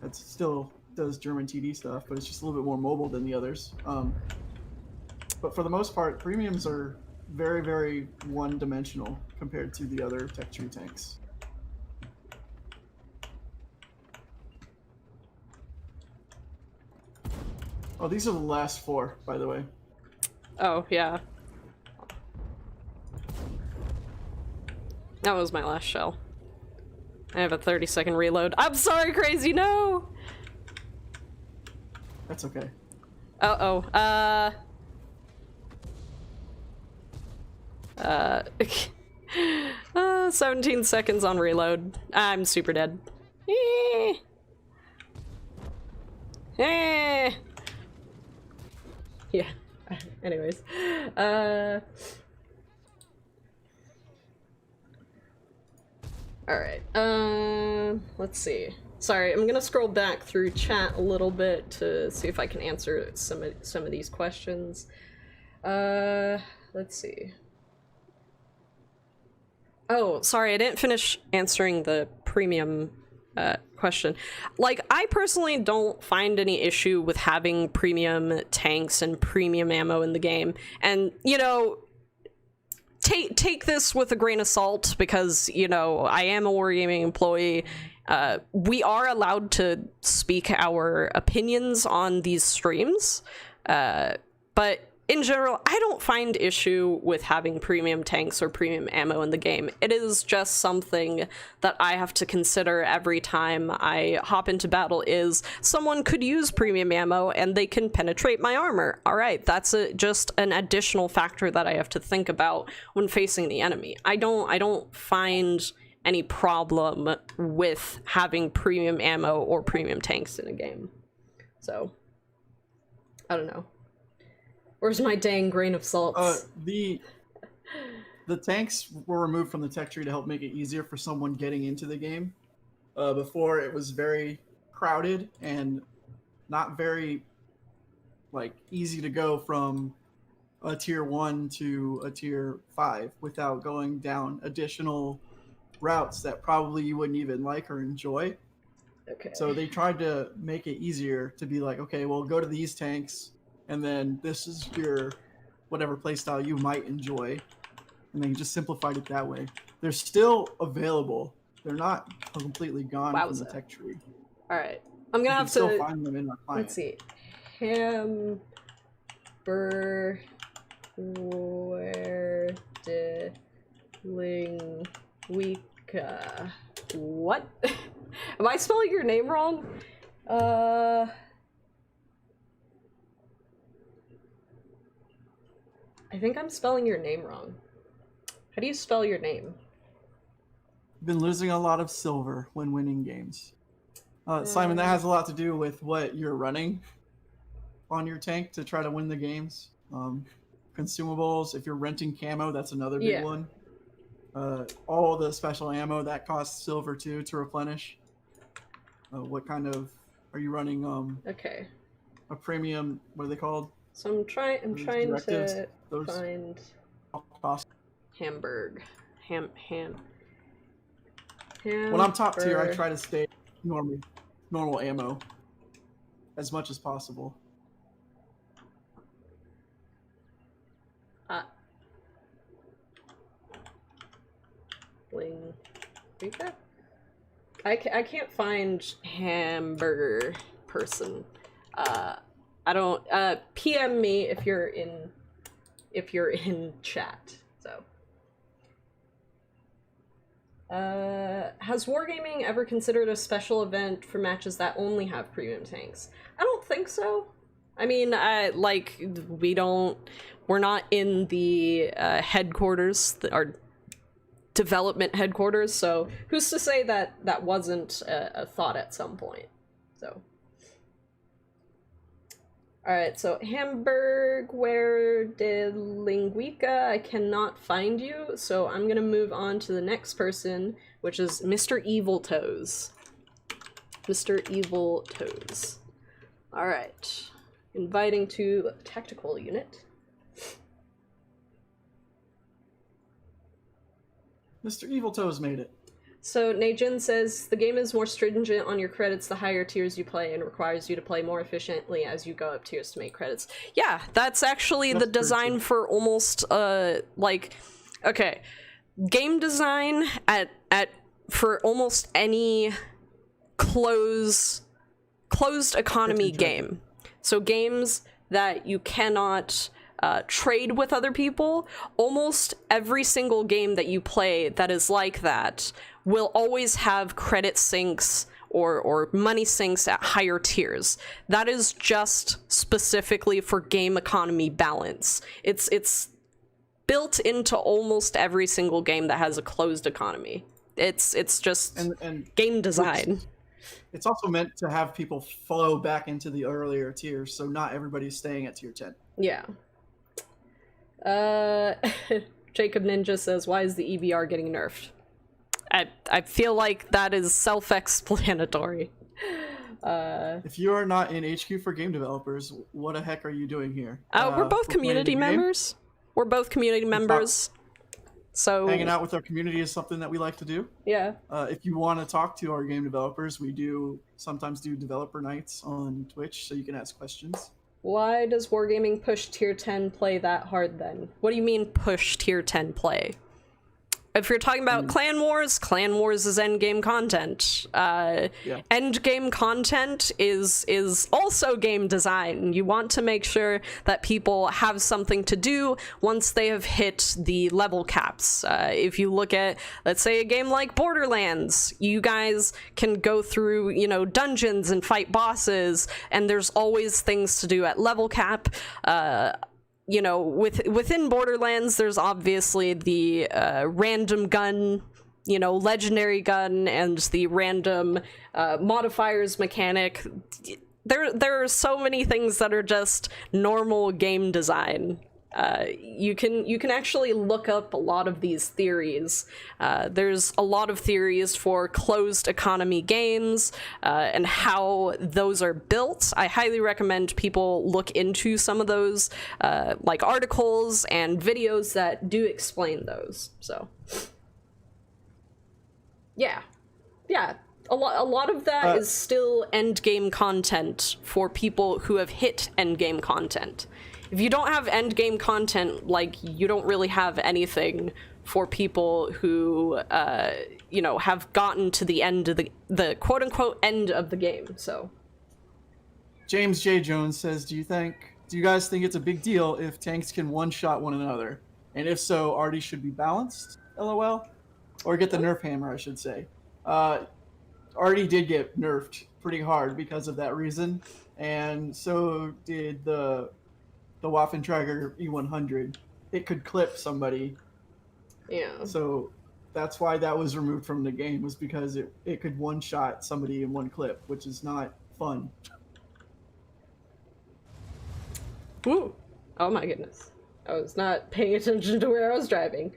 Speaker 2: That still does German TD stuff, but it's just a little bit more mobile than the others. But for the most part, premiums are very, very one-dimensional compared to the other tech tree tanks. Oh, these are the last 4, by the way.
Speaker 1: Oh, yeah. That was my last shell. I have a 30-second reload. I'm sorry, Crazy, no!
Speaker 2: That's okay.
Speaker 1: 17 seconds on reload. I'm super dead. Yeah. Anyways. Alright. Let's see. Sorry, I'm gonna scroll back through chat a little bit to see if I can answer some of these questions. Let's see. Oh, sorry, I didn't finish answering the premium question. Like, I personally don't find any issue with having premium tanks and premium ammo in the game. And, you know, take this with a grain of salt because, you know, I am a Wargaming employee. We are allowed to speak our opinions on these streams, but in general, I don't find issue with having premium tanks or premium ammo in the game. It is just something that I have to consider every time I hop into battle is someone could use premium ammo and they can penetrate my armor. All right, that's just an additional factor that I have to think about when facing the enemy. I don't find any problem with having premium ammo or premium tanks in a game. So, I don't know. Where's my dang grain of salt?
Speaker 2: The tanks were removed from the tech tree to help make it easier for someone getting into the game. Before, it was very crowded and not very, like, easy to go from a tier 1 to a tier 5 without going down additional routes that probably you wouldn't even like or enjoy.
Speaker 1: Okay.
Speaker 2: So they tried to make it easier to be like, okay, well, go to these tanks, and then this is your whatever playstyle you might enjoy. And they just simplified it that way. They're still available. They're not completely gone from the tech tree.
Speaker 1: All right. I'm going to have to
Speaker 2: still find them in our client.
Speaker 1: Let's see. Hamburgerlingwika. What? Am I spelling your name wrong? I think I'm spelling your name wrong. How do you spell your name?
Speaker 2: Been losing a lot of silver when winning games. Simon, that has a lot to do with what you're running on your tank to try to win the games. Consumables, if you're renting camo, that's another big one. All the special ammo, that costs silver too to replenish. What kind of are you running?
Speaker 1: Okay.
Speaker 2: A premium. What are they called?
Speaker 1: So I'm trying to find
Speaker 2: cost.
Speaker 1: Hamburg. Ham.
Speaker 2: When I'm top tier, I try to stay normal ammo as much as possible.
Speaker 1: Bling. I can't find hamburger person. I don't. PM me if you're in chat. So. Has Wargaming ever considered a special event for matches that only have premium tanks? I don't think so. I mean, we're not in the headquarters, our development headquarters, so who's to say that that wasn't a thought at some point, so. Alright, so Hamburg, where did Linguica? I cannot find you, so I'm gonna move on to the next person, which is Mr. Evil Toes. Mr. Evil Toes. Alright. Inviting to tactical unit.
Speaker 2: Mr. Evil Toes made it.
Speaker 1: So Najin says, the game is more stringent on your credits the higher tiers you play and requires you to play more efficiently as you go up tiers to make credits. Yeah, that's actually the design for almost, okay, game design for almost any closed economy game. So games that you cannot trade with other people, almost every single game that you play that is like that will always have credit sinks or money sinks at higher tiers. That is just specifically for game economy balance. It's built into almost every single game that has a closed economy. It's just and game design.
Speaker 2: It's also meant to have people flow back into the earlier tiers, so not everybody's staying at tier 10.
Speaker 1: Yeah. Jacob Ninja says, why is the EBR getting nerfed? I feel like that is self-explanatory.
Speaker 2: If you are not in HQ for game developers, what the heck are you doing here?
Speaker 1: We're both community members. We're both community members. So
Speaker 2: hanging out with our community is something that we like to do.
Speaker 1: Yeah.
Speaker 2: If you want to talk to our game developers, we do sometimes do developer nights on Twitch, so you can ask questions.
Speaker 1: Why does Wargaming push tier 10 play that hard then? What do you mean push tier 10 play? If you're talking about Clan Wars is endgame content. Endgame content is also game design. You want to make sure that people have something to do once they have hit the level caps. If you look at, let's say, a game like Borderlands, you guys can go through, dungeons and fight bosses, and there's always things to do at level cap. Within Borderlands, there's obviously the random gun, legendary gun, and the random modifiers mechanic. There are so many things that are just normal game design. You can actually look up a lot of these theories. There's a lot of theories for closed economy games and how those are built. I highly recommend people look into some of those like articles and videos that do explain those. So yeah, a lot of that is still endgame content for people who have hit endgame content. If you don't have endgame content, you don't really have anything for people who, have gotten to the end of the quote-unquote end of the game, so.
Speaker 2: James J. Jones says, do you guys think it's a big deal if tanks can one-shot one another? And if so, Artie should be balanced, LOL? Or get the nerf hammer, I should say. Artie did get nerfed pretty hard because of that reason, and so did the Waffentrager E100. it could clip somebody.
Speaker 1: Yeah.
Speaker 2: So that's why that was removed from the game, was because it could one-shot somebody in one clip, which is not fun.
Speaker 1: Ooh. Oh my goodness. I was not paying attention to where I was driving.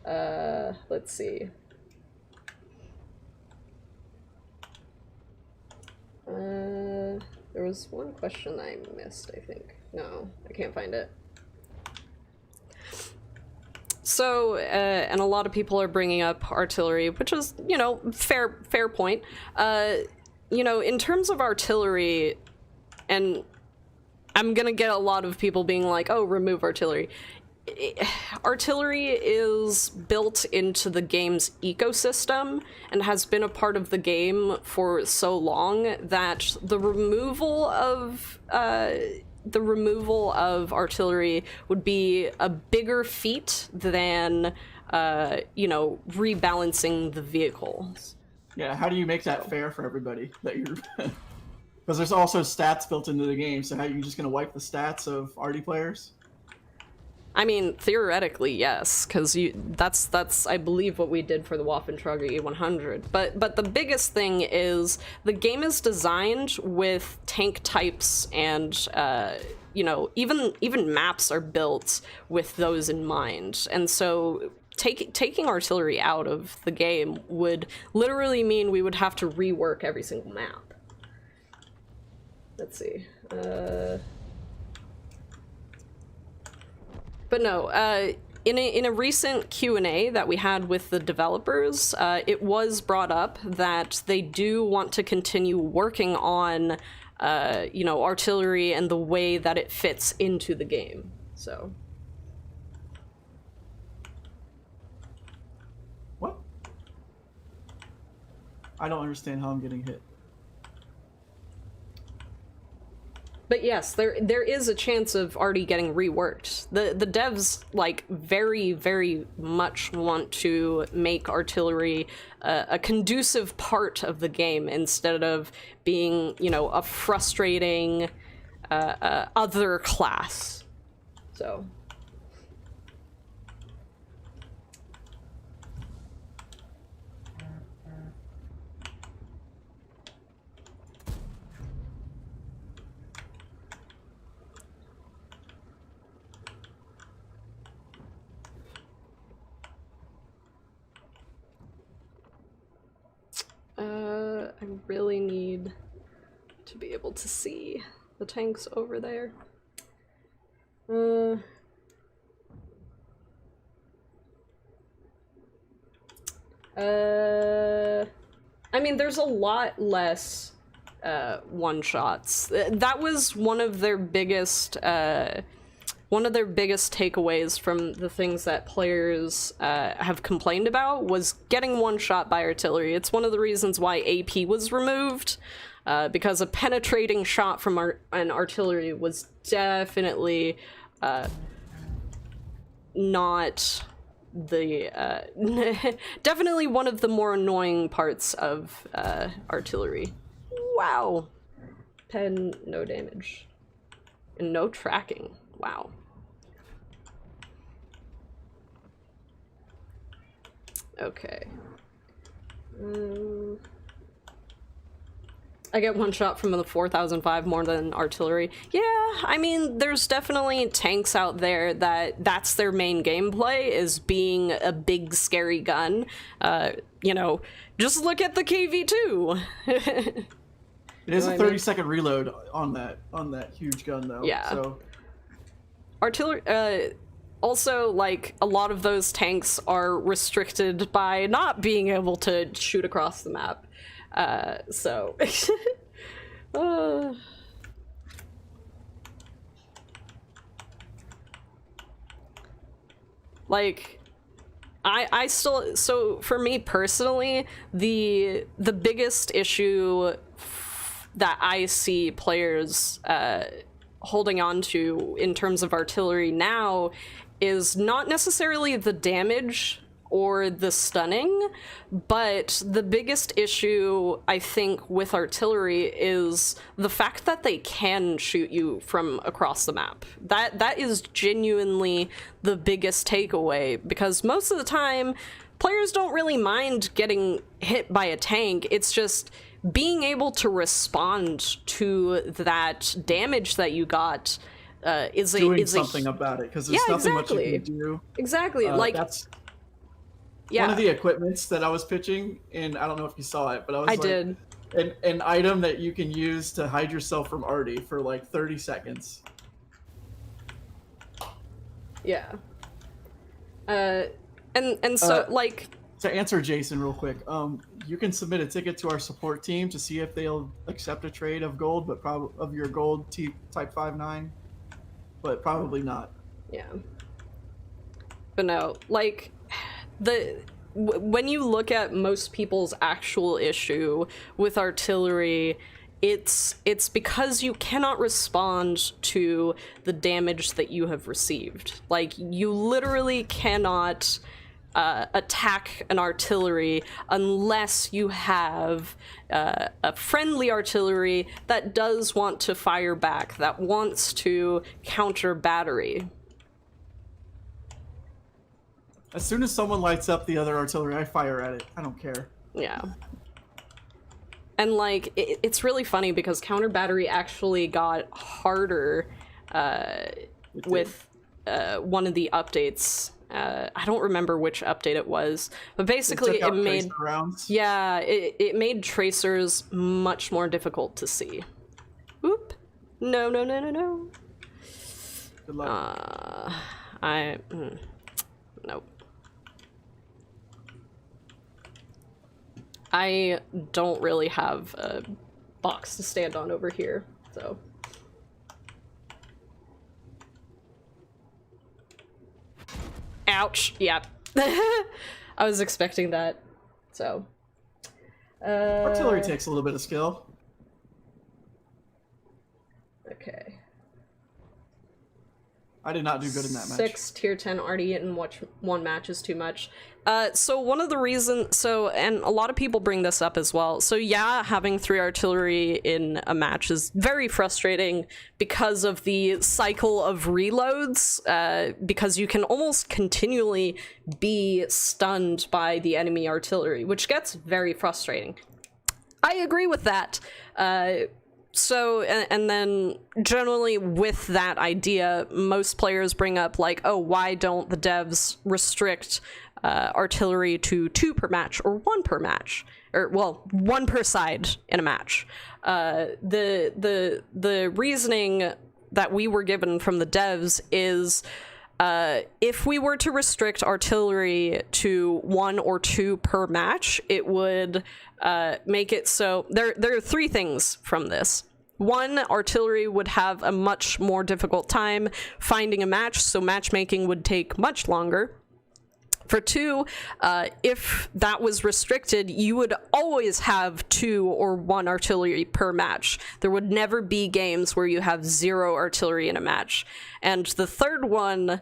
Speaker 1: Let's see. There was one question I missed, I think. No, I can't find it. So, and a lot of people are bringing up artillery, which is, you know, fair point. You know, in terms of artillery, and I'm gonna get a lot of people being like, oh, remove artillery. Artillery is built into the game's ecosystem and has been a part of the game for so long that the removal of artillery would be a bigger feat than you know, rebalancing the vehicles.
Speaker 2: Yeah, how do you make that fair for everybody? That you're because there's also stats built into the game. So how are you just gonna wipe the stats of arty players?
Speaker 1: I mean, theoretically, yes, because that's I believe what we did for the Waffentrager E100. But the biggest thing is the game is designed with tank types, and you know, even maps are built with those in mind. And so taking artillery out of the game would literally mean we would have to rework every single map. Let's see. But no, in a recent Q&A that we had with the developers, it was brought up that they do want to continue working on, you know, artillery and the way that it fits into the game. So.
Speaker 2: What? I don't understand how I'm getting hit.
Speaker 1: But yes, there is a chance of arty getting reworked. The devs, like, very much want to make artillery a conducive part of the game instead of being, you know, a frustrating other class. So. I really need to be able to see the tanks over there. I mean, there's a lot less one-shots. That was one of their biggest takeaways from the things that players have complained about was getting one shot by artillery. It's one of the reasons why AP was removed, because a penetrating shot from an artillery was definitely not the definitely one of the more annoying parts of artillery. Wow. Pen, no damage. And no tracking. Wow. Okay. I get one shot from the 4005 more than artillery. Yeah, I mean, there's definitely tanks out there that's their main gameplay, is being a big scary gun. You know, just look at the KV2.
Speaker 2: It is a 30-second reload on that huge gun, though.
Speaker 1: Yeah.
Speaker 2: So
Speaker 1: artillery. Also, like, a lot of those tanks are restricted by not being able to shoot across the map. So. Like, I still, so for me personally, the biggest issue that I see players holding on to in terms of artillery now is not necessarily the damage or the stunning, but the biggest issue, I think, with artillery is the fact that they can shoot you from across the map. That is genuinely the biggest takeaway, because most of the time, players don't really mind getting hit by a tank. It's just being able to respond to that damage that you got is
Speaker 2: something about it, because there's nothing much you can do.
Speaker 1: Exactly.
Speaker 2: That's one of the equipments that I was pitching, and I don't know if you saw it, but I did. An item that you can use to hide yourself from Artie for like 30 seconds.
Speaker 1: Yeah. And so like,
Speaker 2: to answer Jason real quick, you can submit a ticket to our support team to see if they'll accept a trade of gold, but probably of your gold type 5.9, but probably not.
Speaker 1: Yeah. But no, like, when you look at most people's actual issue with artillery, it's because you cannot respond to the damage that you have received. Like, you literally cannot attack an artillery unless you have a friendly artillery that does want to fire back, that wants to counter battery.
Speaker 2: As soon as someone lights up the other artillery, I fire at it. I don't care.
Speaker 1: Yeah. And, like, it's really funny because counter battery actually got harder with one of the updates. I don't remember which update it was, but basically it made it made tracers much more difficult to see. Oop! No!
Speaker 2: Good luck.
Speaker 1: Nope. I don't really have a box to stand on over here, so. Ouch. Yep. I was expecting that, so.
Speaker 2: Artillery takes a little bit of skill.
Speaker 1: Okay.
Speaker 2: I did not do good in that match.
Speaker 1: 6 tier 10 Artie in one match is too much. So one of the reasons, and a lot of people bring this up as well. So yeah, having 3 artillery in a match is very frustrating because of the cycle of reloads, because you can almost continually be stunned by the enemy artillery, which gets very frustrating. I agree with that. So, and then generally with that idea, most players bring up like, oh, why don't the devs restrict artillery to 2 per match or 1 per match, or well, 1 per side in a match? The reasoning that we were given from the devs is if we were to restrict artillery to 1 or 2 per match, it would make it so there are 3 things from this. 1, artillery would have a much more difficult time finding a match, so matchmaking would take much longer. For 2, if that was restricted, you would always have 2 or 1 artillery per match. There would never be games where you have 0 artillery in a match. And the third one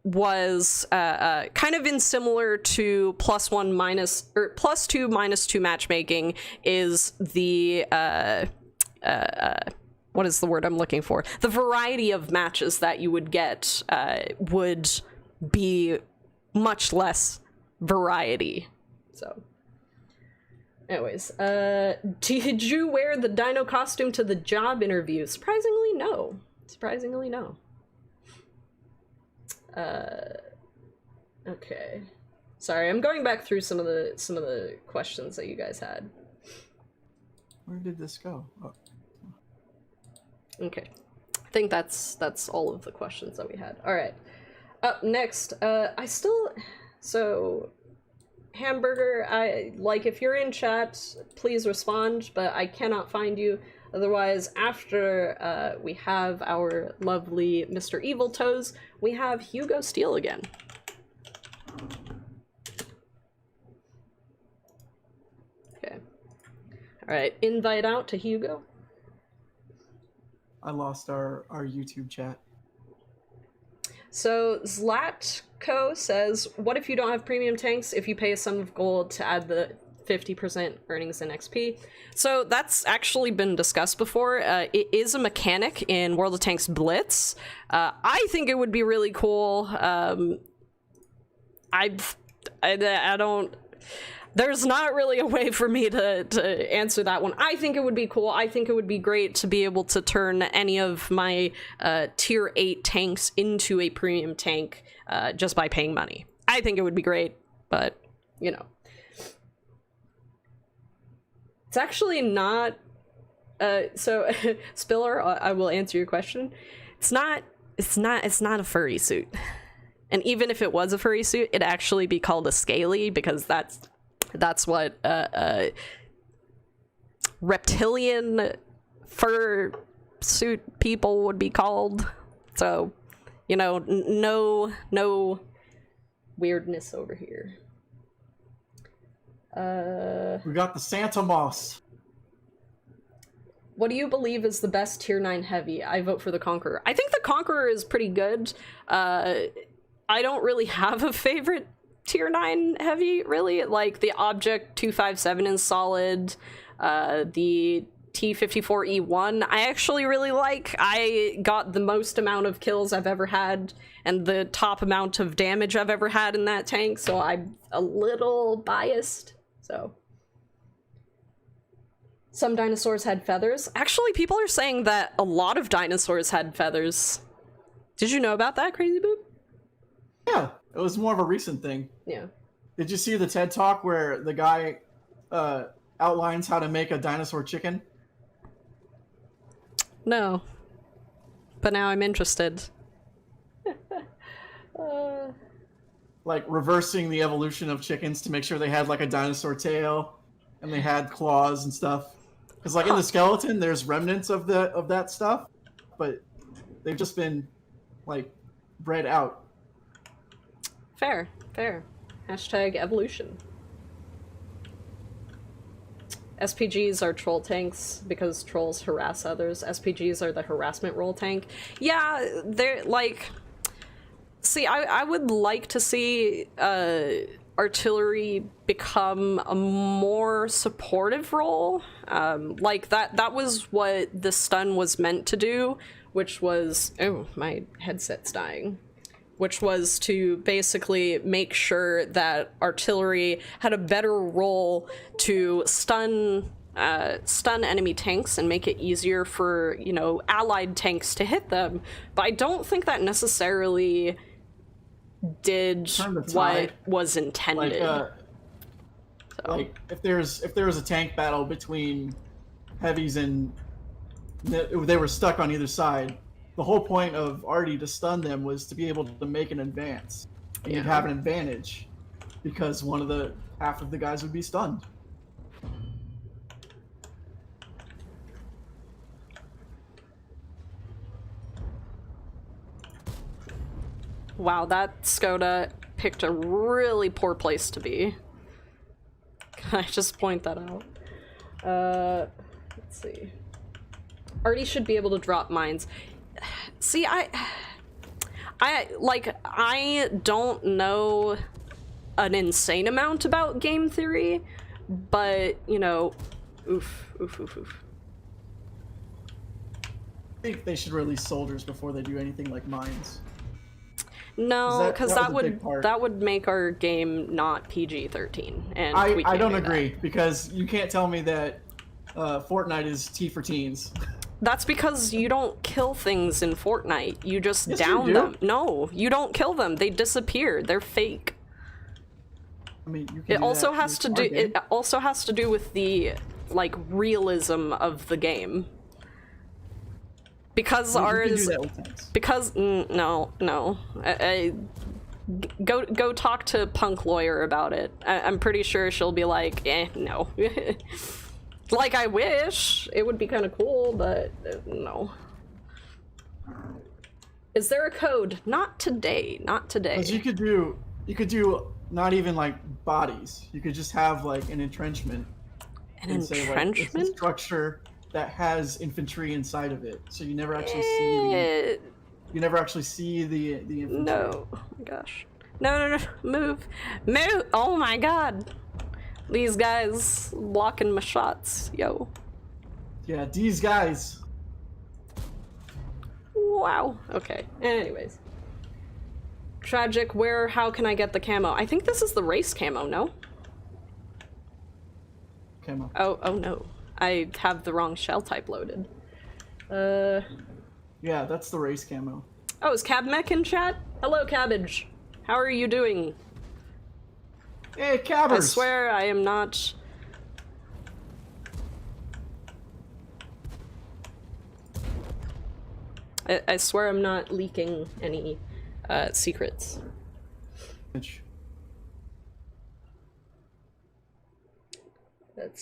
Speaker 1: was kind of in similar to +1 minus, or +2 -2 matchmaking is the what is the word I'm looking for? The variety of matches that you would get would be much less variety. So anyways, did you wear the dino costume to the job interview? Surprisingly no. Okay, sorry, I'm going back through some of the questions that you guys had.
Speaker 2: Where did this go? Oh.
Speaker 1: Okay, I think that's all of the questions that we had. All right, up next, so Hamburger, if you're in chat, please respond, but I cannot find you. Otherwise, after we have our lovely Mr. Evil Toes, we have Hugo Steele again. Okay. All right, invite out to Hugo.
Speaker 2: I lost our YouTube chat.
Speaker 1: So Zlatko says, what if you don't have premium tanks if you pay a sum of gold to add the 50% earnings in XP? So that's actually been discussed before. It is a mechanic in World of Tanks Blitz. I think it would be really cool. I don't... There's not really a way for me to answer that one. I think it would be cool. I think it would be great to be able to turn any of my tier 8 tanks into a premium tank just by paying money. I think it would be great, but, you know. It's actually not... so, Spiller, I will answer your question. It's not a furry suit. And even if it was a furry suit, it'd actually be called a scaly, because that's what reptilian fur suit people would be called. So, you know, no weirdness over here.
Speaker 2: We got the Santa Moss.
Speaker 1: What do you believe is the best tier 9 heavy? I vote for the Conqueror. I think the Conqueror is pretty good. I don't really have a favorite tier 9 heavy, really. Like, the Object 257 is solid. The T-54E1 I actually really like. I got the most amount of kills I've ever had and the top amount of damage I've ever had in that tank, so I'm a little biased. So some dinosaurs had feathers. Actually, people are saying that a lot of dinosaurs had feathers. Did you know about that, KrzyBooP?
Speaker 2: Yeah, it was more of a recent thing.
Speaker 1: Yeah.
Speaker 2: Did you see the TED Talk where the guy outlines how to make a dinosaur chicken?
Speaker 1: No. But now I'm interested.
Speaker 2: Like reversing the evolution of chickens to make sure they had like a dinosaur tail and they had claws and stuff. Because like in the skeleton, there's remnants of that stuff, but they've just been like bred out.
Speaker 1: Fair. Hashtag evolution. SPGs are troll tanks because trolls harass others. SPGs are the harassment role tank. Yeah, they're like... See, I would like to see artillery become a more supportive role. Like, that was what the stun was meant to do, which was... Oh, my headset's dying. Which was to basically make sure that artillery had a better role to stun enemy tanks and make it easier for, you know, allied tanks to hit them. But I don't think that necessarily did what was intended.
Speaker 2: Like if there was a tank battle between heavies and they were stuck on either side, the whole point of Artie to stun them was to be able to make an advance. And you'd have an advantage because half of the guys would be stunned.
Speaker 1: Wow, that Skoda picked a really poor place to be. Can I just point that out? Let's see. Artie should be able to drop mines. See, I don't know an insane amount about game theory, but, you know, oof.
Speaker 2: I think they should release soldiers before they do anything like mines.
Speaker 1: No, because that would make our game not PG-13, and
Speaker 2: I don't agree, because you can't tell me that Fortnite is T for teens.
Speaker 1: That's because you don't kill things in Fortnite. You just down
Speaker 2: you do.
Speaker 1: them. No, you don't kill them. They disappear. They're fake.
Speaker 2: I mean, you can
Speaker 1: It also has to do with the like realism of the game. Because no. Go talk to Punk Lawyer about it. I'm pretty sure she'll be like, no. Like, I wish it would be kind of cool, but no. Is there a code? Not today.
Speaker 2: Because you could do not even like bodies. You could just have like an entrenchment.
Speaker 1: An entrenchment?
Speaker 2: Say, like, it's a structure that has infantry inside of it, so you never actually see You never actually see the infantry.
Speaker 1: No. Oh my gosh. No. Move. Move. Oh my god. These guys blocking my shots. Yo.
Speaker 2: Yeah, these guys.
Speaker 1: Wow. Okay. Anyways. Tragic, how can I get the camo? I think this is the race camo, no?
Speaker 2: Camo.
Speaker 1: Oh no. I have the wrong shell type loaded.
Speaker 2: Yeah, that's the race camo.
Speaker 1: Oh, is Cabmech in chat? Hello, Cabbage. How are you doing?
Speaker 2: Hey, Cabbers!
Speaker 1: I swear I am not... I swear I'm not leaking any secrets. Let's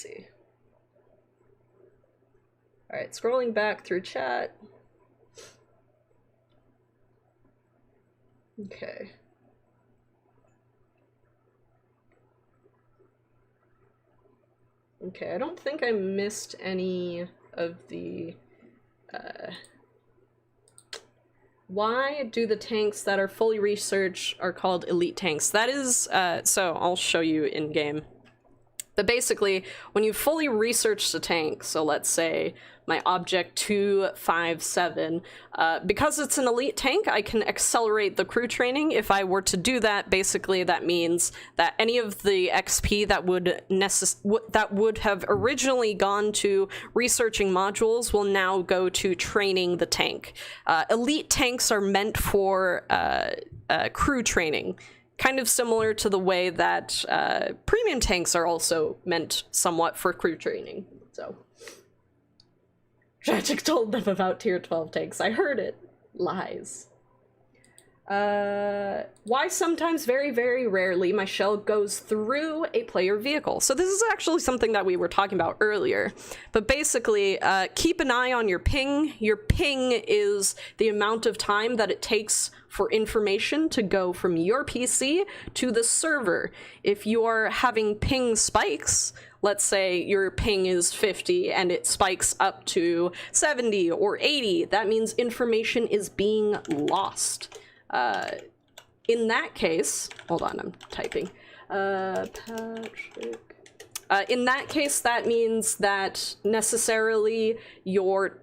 Speaker 1: see. Alright, scrolling back through chat. Okay. Okay, I don't think I missed any of the, why do the tanks that are fully researched are called elite tanks? That is, so I'll show you in game. But basically, when you fully research the tank, so let's say my object 257, because it's an elite tank, I can accelerate the crew training. If I were to do that, basically that means that any of the XP that would have originally gone to researching modules will now go to training the tank. Elite tanks are meant for crew training. Kind of similar to the way that premium tanks are also meant somewhat for crew training. So, Tragic told them about tier 12 tanks. I heard it. Lies. Why sometimes, very, very rarely, my shell goes through a player vehicle. So this is actually something that we were talking about earlier. But basically, keep an eye on your ping. Your ping is the amount of time that it takes for information to go from your PC to the server. If you are having ping spikes, let's say your ping is 50 and it spikes up to 70 or 80, that means information is being lost. In that case, hold on, I'm typing. Patrick. In that case, that means that necessarily your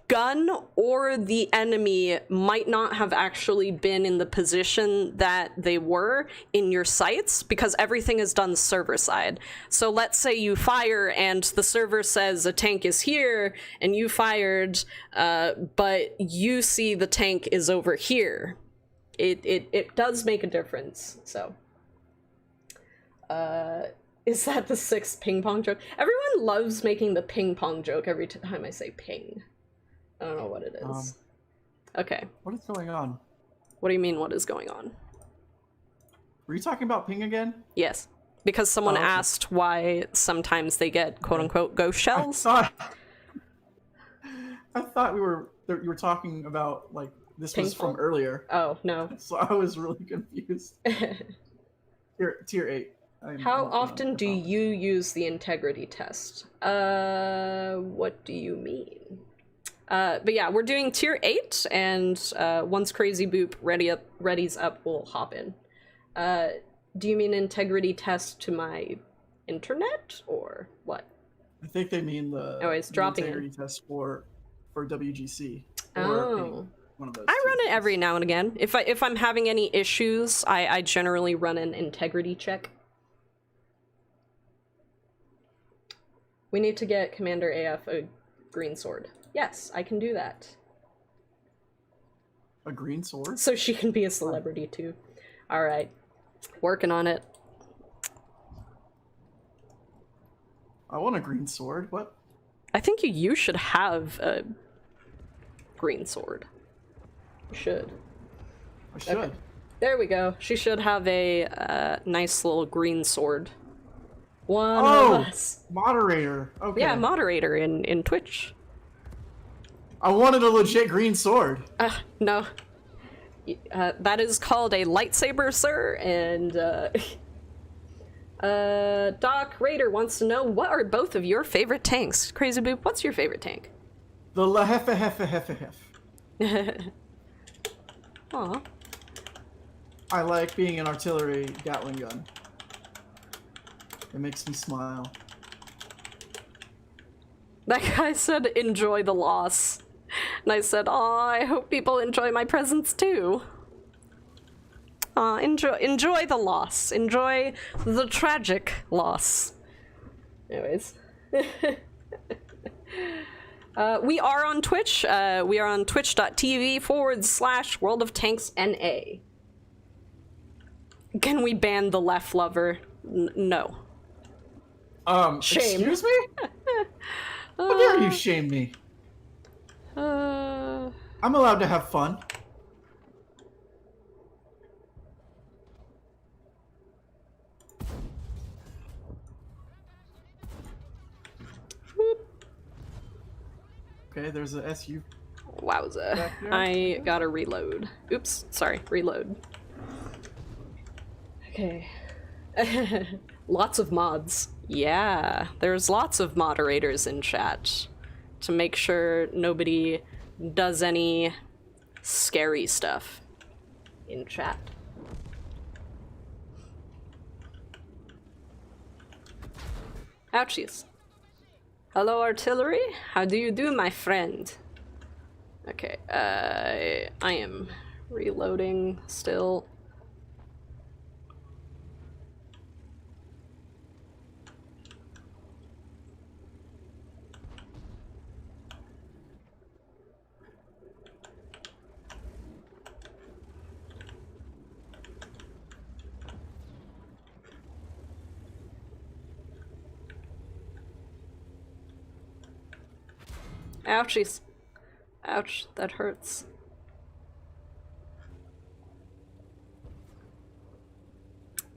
Speaker 1: gun or the enemy might not have actually been in the position that they were in your sights, because everything is done server side. So let's say you fire and the server says a tank is here and you fired, but you see the tank is over here. It does make a difference. So is that the 6th ping pong joke? Everyone loves making the ping pong joke every time I say ping. I don't know what it is. Okay.
Speaker 2: What is going on?
Speaker 1: What do you mean, what is going on?
Speaker 2: Were you talking about ping again?
Speaker 1: Yes. Because someone asked why sometimes they get quote-unquote ghost shells.
Speaker 2: I thought you were talking about, like, this was from earlier.
Speaker 1: Oh, no.
Speaker 2: So I was really confused. Tier 8.
Speaker 1: How often do you use the integrity test? What do you mean? But yeah, we're doing tier 8, and once KrzyBooP readies up, we'll hop in. Do you mean integrity test to my internet, or what?
Speaker 2: I think they mean the integrity test for WGC.
Speaker 1: Oh.
Speaker 2: One of those
Speaker 1: I run it every now and again. If I'm having any issues, I generally run an integrity check. We need to get Commander AF a green sword. Yes, I can do that.
Speaker 2: A green sword?
Speaker 1: So she can be a celebrity too. Alright. Working on it.
Speaker 2: I want a green sword. What?
Speaker 1: I think you should have a green sword. You should.
Speaker 2: I should.
Speaker 1: Okay. There we go. She should have a nice little green sword. One of us.
Speaker 2: Moderator. Okay.
Speaker 1: Yeah, moderator in Twitch.
Speaker 2: I wanted a legit green sword.
Speaker 1: No. That is called a lightsaber, sir, and Doc Raider wants to know, what are both of your favorite tanks? KrzyBooP, what's your favorite tank?
Speaker 2: The La Hefe Hefe Hefe Hef.
Speaker 1: Aw.
Speaker 2: I like being an artillery Gatling gun. It makes me smile.
Speaker 1: That guy said, enjoy the loss. And I said, aw, I hope people enjoy my presence too. Aw, enjoy the loss. Enjoy the tragic loss. Anyways. We are on Twitch. We are on twitch.tv/World of Tanks NA. Can we ban the left lover? No. Shame.
Speaker 2: Excuse me? How dare you shame me? I'm allowed to have fun. Okay, there's a SU.
Speaker 1: Wowza. I gotta reload. Oops, sorry, reload. Okay. Lots of mods. Yeah, there's lots of moderators in chat to make sure nobody does any scary stuff in chat. Ouchies. Hello, artillery. How do you do, my friend? Okay, I am reloading still. Ouchies. Ouch, that hurts.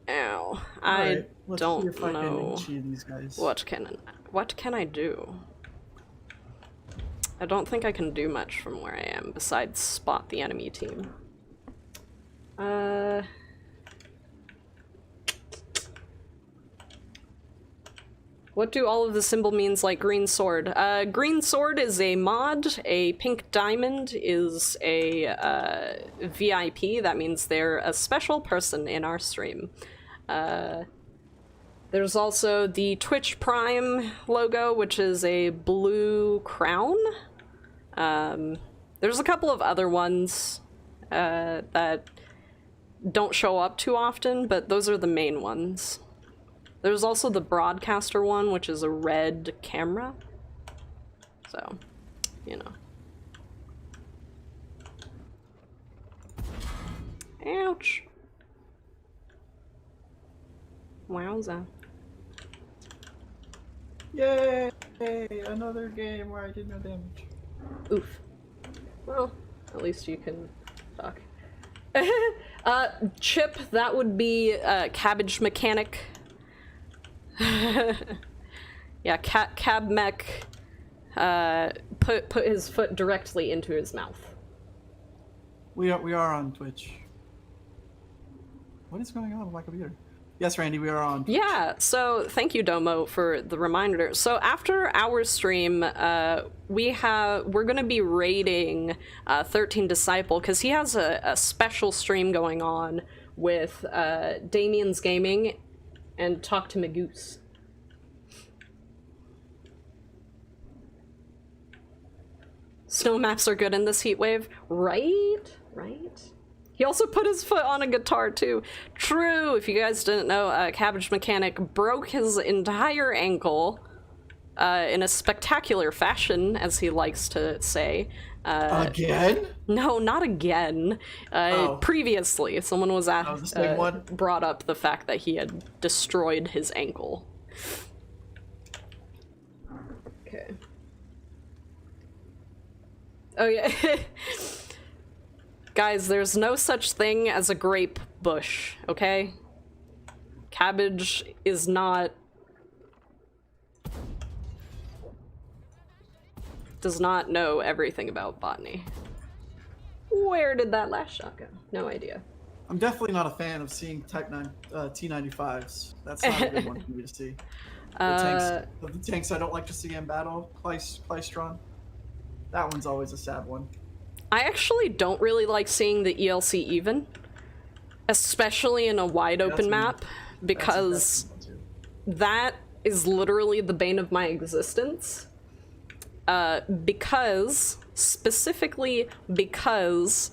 Speaker 1: Ow. I don't know what can I do? I don't think I can do much from where I am besides spot the enemy team. What do all of the symbol means like green sword? Green sword is a mod, a pink diamond is a VIP, that means they're a special person in our stream. There's also the Twitch Prime logo, which is a blue crown. There's a couple of other ones that don't show up too often, but those are the main ones. There's also the broadcaster one, which is a red camera. So, you know. Ouch. Wowza.
Speaker 2: Yay! Another game where I did no damage.
Speaker 1: Oof. Well, at least you can talk. Chip, that would be Cabbage Mechanic. Yeah, Cab Mech put his foot directly into his mouth.
Speaker 2: We are on Twitch. What is going on with my computer? Yes, Randy, we are on Twitch. Yeah,
Speaker 1: so thank you, Domo, for the reminder. So after our stream, we're gonna be raiding 13 Disciple because he has a special stream going on with Damien's Gaming and Talk to Magoose. Snow maps are good in this heat wave, right? Right? He also put his foot on a guitar too. True, if you guys didn't know, Cabbage Mechanic broke his entire ankle in a spectacular fashion, as he likes to say.
Speaker 2: Again?
Speaker 1: No, not again. Previously, someone was brought up the fact that he had destroyed his ankle. Okay. Oh yeah. Guys, there's no such thing as a grape bush, okay? Cabbage is not... does not know everything about botany. Where did that last shot go? No idea.
Speaker 2: I'm definitely not a fan of seeing Type 9 T95s. That's not a good one for me to see. The tanks I don't like to see in battle, Klystron. That one's always a sad one.
Speaker 1: I actually don't really like seeing the ELC even, especially in a wide open map, because that is literally the bane of my existence. Specifically because,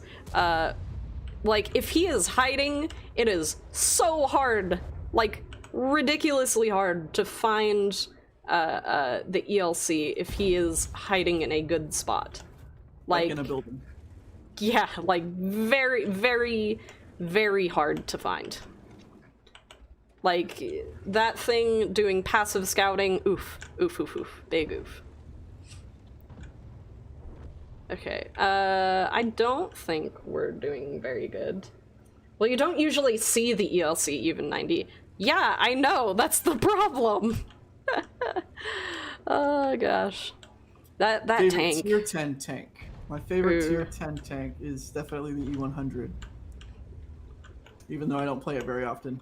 Speaker 1: like, if he is hiding, it is so hard, like, ridiculously hard to find, the ELC if he is hiding in a good spot.
Speaker 2: Like in a building.
Speaker 1: Yeah, like, very, very, very hard to find. Like, that thing doing passive scouting, oof, oof, oof, oof, big oof. Okay, I don't think we're doing very good. Well, you don't usually see the ELC even 90. Yeah, I know, that's the problem! Oh gosh. That
Speaker 2: favorite
Speaker 1: tank.
Speaker 2: Tier 10 tank. My favorite Tier 10 tank is definitely the E100. Even though I don't play it very often.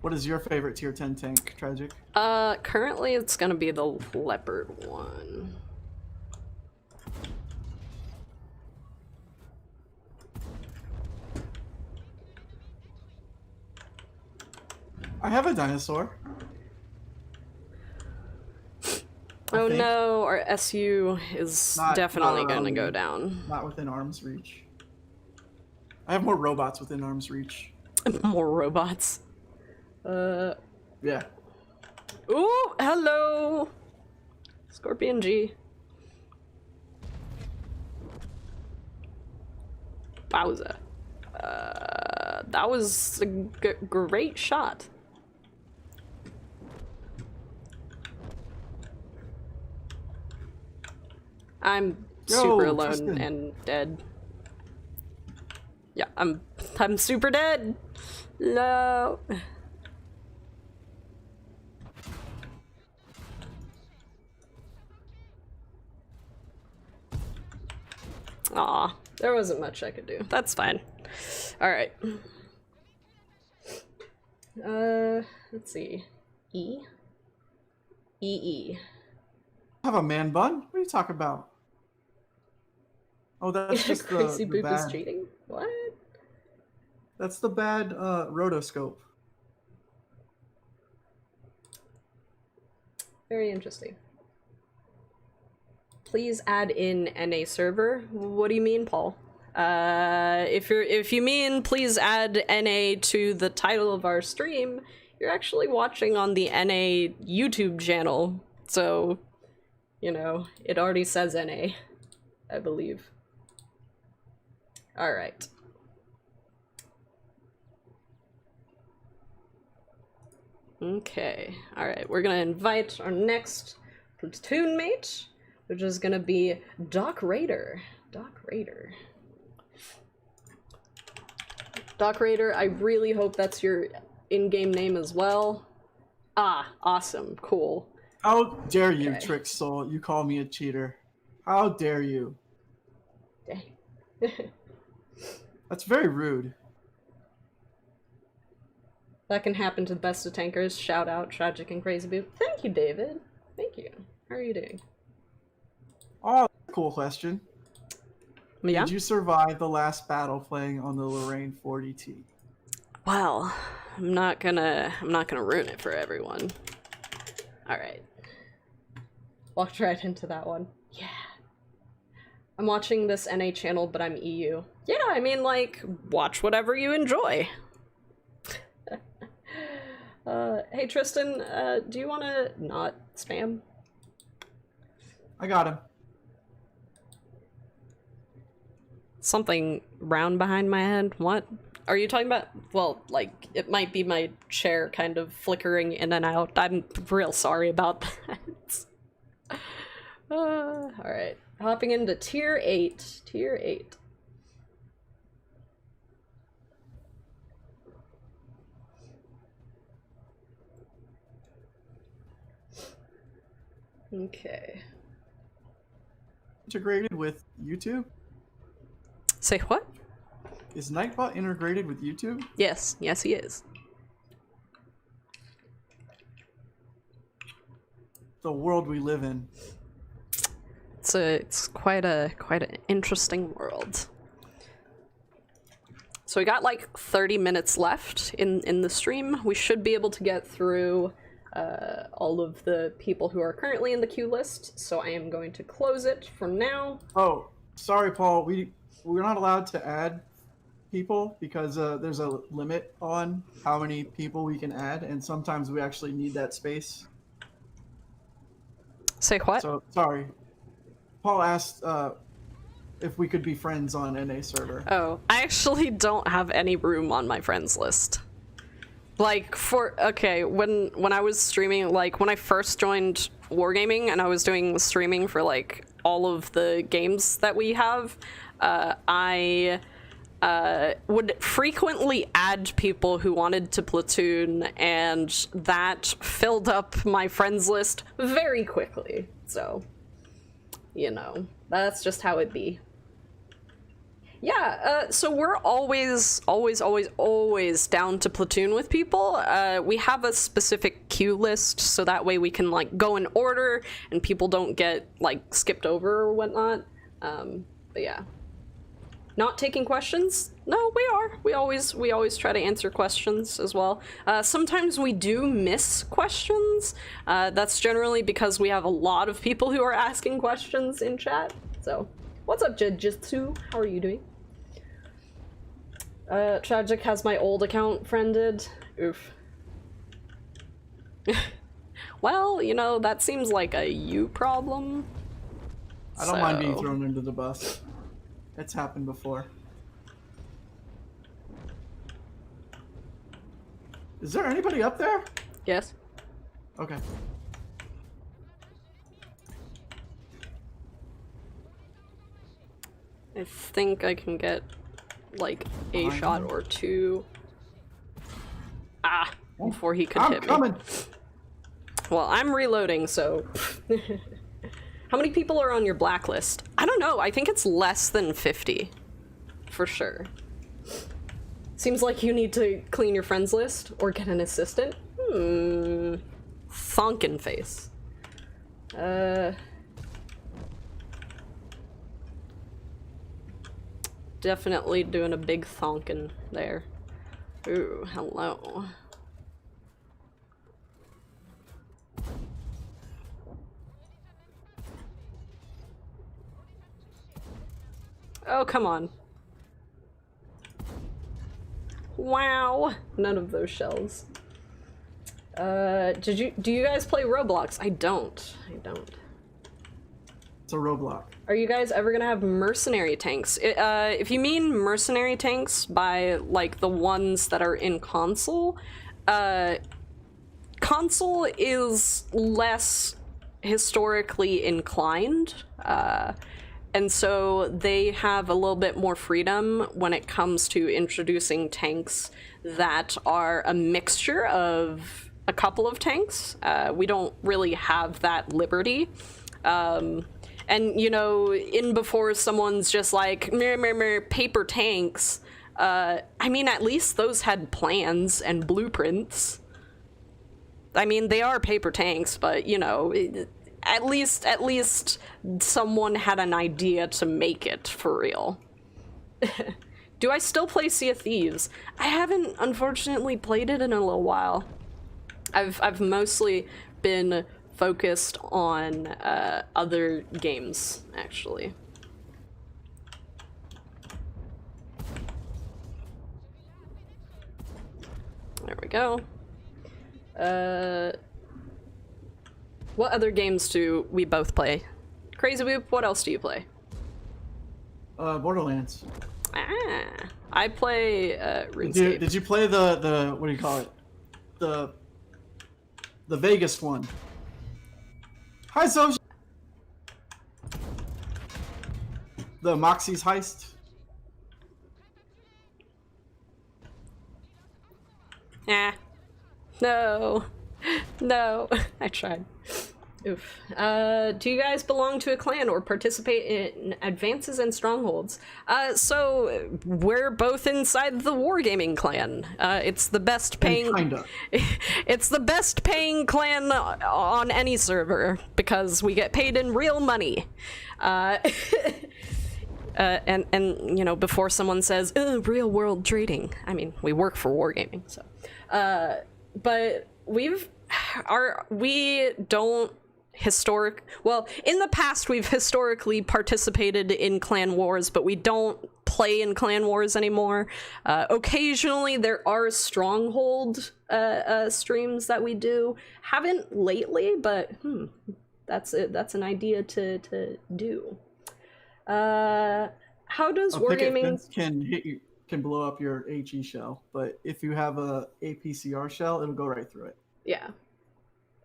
Speaker 2: What is your favorite Tier 10 tank, Tragic?
Speaker 1: Currently it's gonna be the Leopard one.
Speaker 2: I have a dinosaur.
Speaker 1: Oh no, our SU is definitely gonna go down.
Speaker 2: Not within arm's reach. I have more robots within arm's reach.
Speaker 1: More robots.
Speaker 2: Yeah.
Speaker 1: Ooh, hello! Scorpion G. Wowza. That was a great shot. I'm super alone, Tristan. And dead. Yeah, I'm super dead. No. Aw, there wasn't much I could do. That's fine. Alright. Let's see. E? E.
Speaker 2: I have a man bun? What are you talking about? Oh, that's just
Speaker 1: KrzyBooP is cheating? What?
Speaker 2: That's the bad rotoscope.
Speaker 1: Very interesting. Please add in NA server. What do you mean, Paul? If you mean please add NA to the title of our stream, you're actually watching on the NA YouTube channel. So, you know, it already says NA, I believe. All right. Okay. All right. We're gonna invite our next platoon mate, which is gonna be Doc Raider. Doc Raider. Doc Raider, I really hope that's your in-game name as well. Ah, awesome. Cool.
Speaker 2: How dare you, Trick Soul? You call me a cheater. How dare you?
Speaker 1: Dang.
Speaker 2: That's very rude.
Speaker 1: That can happen to the best of tankers. Shout out, Tragic and KrzyBooP. Thank you, David. Thank you. How are you doing?
Speaker 2: Oh, cool question.
Speaker 1: Yeah?
Speaker 2: Did you survive the last battle playing on the Lorraine 40T?
Speaker 1: Well, I'm not gonna ruin it for everyone. Alright. Walked right into that one. Yeah. I'm watching this NA channel, but I'm EU. Yeah, I mean, like, watch whatever you enjoy. Hey Tristan, do you wanna not spam?
Speaker 2: I got him.
Speaker 1: Something round behind my head? What? Are you talking about? Well, like, it might be my chair kind of flickering in and out. I'm real sorry about that. Alright. Hopping into Tier 8. Tier 8. Okay.
Speaker 2: Integrated with YouTube?
Speaker 1: Say what?
Speaker 2: Is Nightbot integrated with YouTube?
Speaker 1: Yes, yes he is.
Speaker 2: The world we live in.
Speaker 1: It's quite an interesting world. So we got like 30 minutes left in the stream. We should be able to get through all of the people who are currently in the queue list. So I am going to close it for now.
Speaker 2: Oh, sorry, Paul. We're not allowed to add people because there's a limit on how many people we can add, and sometimes we actually need that space.
Speaker 1: Say what?
Speaker 2: So sorry. Paul asked if we could be friends on NA server.
Speaker 1: Oh, I actually don't have any room on my friends list. Like when I was streaming, like when I first joined Wargaming and I was doing streaming for like all of the games that we have, I would frequently add people who wanted to platoon, and that filled up my friends list very quickly. So, you know, that's just how it be. Yeah, so we're always down to platoon with people. We have a specific queue list, so that way we can, like, go in order and people don't get, like, skipped over or whatnot. But yeah. Not taking questions? No, we are. We always try to answer questions as well. Sometimes we do miss questions. That's generally because we have a lot of people who are asking questions in chat. So, what's up, Jujitsu? How are you doing? Tragic has my old account friended. Oof. Well, you know, that seems like a you problem.
Speaker 2: I don't mind being thrown under the bus. It's happened before. Is there anybody up there?
Speaker 1: Yes.
Speaker 2: Okay.
Speaker 1: I think I can get, like, a shot or two. Ah, before he could hit me.
Speaker 2: I'm coming!
Speaker 1: Well, I'm reloading, so... How many people are on your blacklist? I don't know, I think it's less than 50. For sure. Seems like you need to clean your friends list, or get an assistant. Thonkin face. Definitely doing a big thonkin there. Ooh, hello. Oh, come on. Wow. None of those shells. Do you guys play Roblox? I don't.
Speaker 2: It's a Roblox.
Speaker 1: Are you guys ever gonna have mercenary tanks? If you mean mercenary tanks by, like, the ones that are in console, console is less historically inclined, and so they have a little bit more freedom when it comes to introducing tanks that are a mixture of a couple of tanks. We don't really have that liberty. And, you know, in before someone's just like, paper tanks, I mean, at least those had plans and blueprints. I mean, they are paper tanks, but, you know, at least someone had an idea to make it for real. Do I still play Sea of Thieves? I haven't, unfortunately, played it in a little while. I've mostly been focused on other games, actually. There we go. What other games do we both play? KrzyBooP, what else do you play?
Speaker 2: Borderlands.
Speaker 1: Ah, I play RuneScape.
Speaker 2: Did you play the what do you call it? The Vegas one. Hi, Social. The Moxie's heist.
Speaker 1: Nah. No. No. I tried. Oof. Do you guys belong to a clan or participate in advances and strongholds? So we're both inside the Wargaming clan. It's the best paying.
Speaker 2: Kinda.
Speaker 1: It's the best paying clan on any server because we get paid in real money. And you know, before someone says real world trading, I mean, we work for Wargaming, so. But we don't well, in the past we've historically participated in clan wars, but we don't play in clan wars anymore. Occasionally there are stronghold streams that we do. Haven't lately, but that's an idea to do. How does Wargaming
Speaker 2: can blow up your HE shell, but if you have a APCR shell, it'll go right through it.
Speaker 1: Yeah.